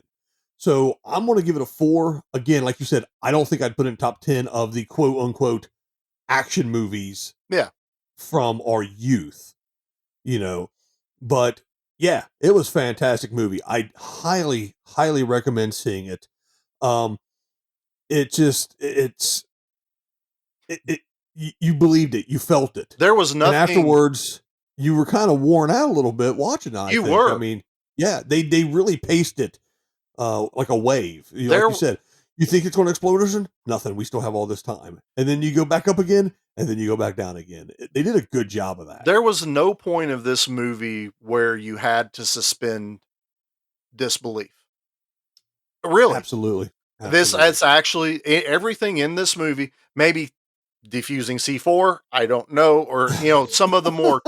So I'm going to give it a 4. Again, like you said, I don't think I'd put it in top 10 of the quote unquote action movies from our youth, but yeah, it was a fantastic movie. I highly, highly recommend seeing it. You believed it, you felt it. There was nothing. And afterwards, you were kind of worn out a little bit watching it. I think. Were. I mean, yeah, they really paced it like a wave. Like you said, you think it's going to explode? Nothing. We still have all this time. And then you go back up again, and then you go back down again. They did a good job of that. There was no point of this movie where you had to suspend disbelief. Really? Absolutely. It's actually everything in this movie, maybe defusing C4, I don't know, or some of the more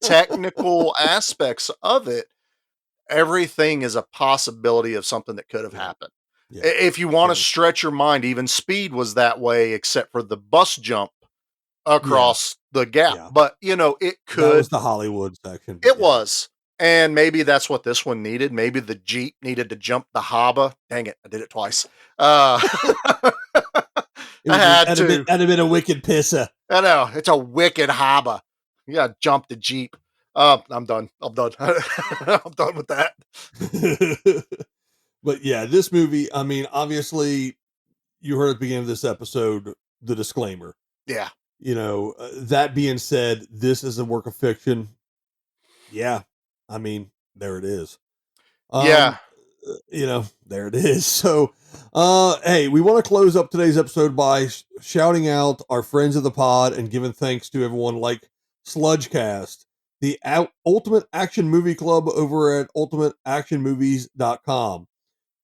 technical aspects of it, everything is a possibility of something that could have happened. Yeah. If you want to stretch your mind, even Speed was that way, except for the bus jump across the gap. Yeah. But it could. That was the Hollywood section. It was. And maybe that's what this one needed. Maybe the Jeep needed to jump the hobba. Dang it, I did it twice. I had to. That'd have been a wicked pisser. I know, it's a wicked hobba. You gotta jump the Jeep. I'm done. I'm done. I'm done with that. But yeah, this movie, I mean, obviously, you heard at the beginning of this episode the disclaimer. Yeah. That being said, this is a work of fiction. Yeah. I mean, there it is. Yeah. There it is. So, hey, we want to close up today's episode by shouting out our friends of the pod and giving thanks to everyone like Sludgecast, the Ultimate Action Movie Club over at ultimateactionmovies.com.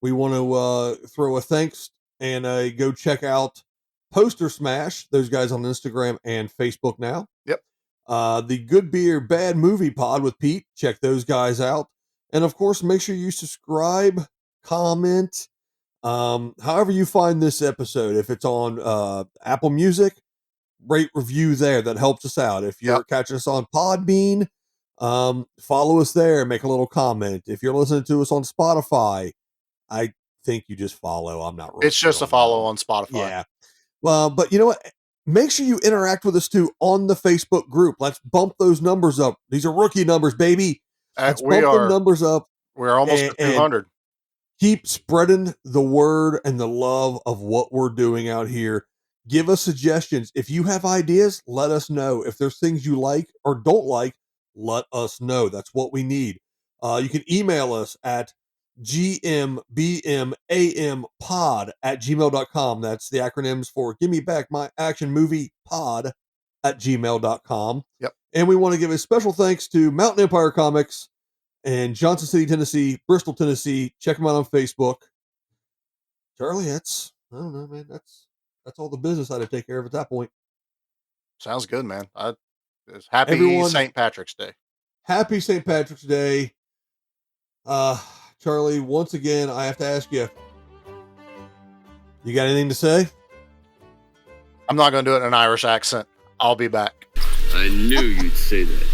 We want to throw a thanks and go check out Poster Smash, those guys on Instagram and Facebook now. Yep. The Good Beer Bad Movie Pod with Pete, check those guys out. And of course, make sure you subscribe, comment, however you find this episode. If it's on Apple Music, rate, review there. That helps us out. If you're catching us on Podbean, follow us there, make a little comment. If you're listening to us on Spotify, I think you just follow. I'm not really It's just a follow on Spotify. Yeah. Well, but you know what? Make sure you interact with us too on the Facebook group. Let's bump those numbers up. These are rookie numbers, baby. Let's bump the numbers up. We're almost at 200. Keep spreading the word and the love of what we're doing out here. Give us suggestions. If you have ideas, let us know. If there's things you like or don't like, let us know. That's what we need. You can email us at gmbmampod@gmail.com. That's the acronyms for Give Me Back My Action Movie Pod at gmail.com. Yep. And we want to give a special thanks to Mountain Empire Comics in Johnson City, Tennessee, Bristol, Tennessee. Check them out on Facebook. Charlie, I don't know, man. That's all the business I had to take care of at that point. Sounds good, man. Happy Everyone, St. Patrick's Day. Happy St. Patrick's Day. Charlie, once again, I have to ask you, you got anything to say? I'm not going to do it in an Irish accent. I'll be back. I knew you'd say that.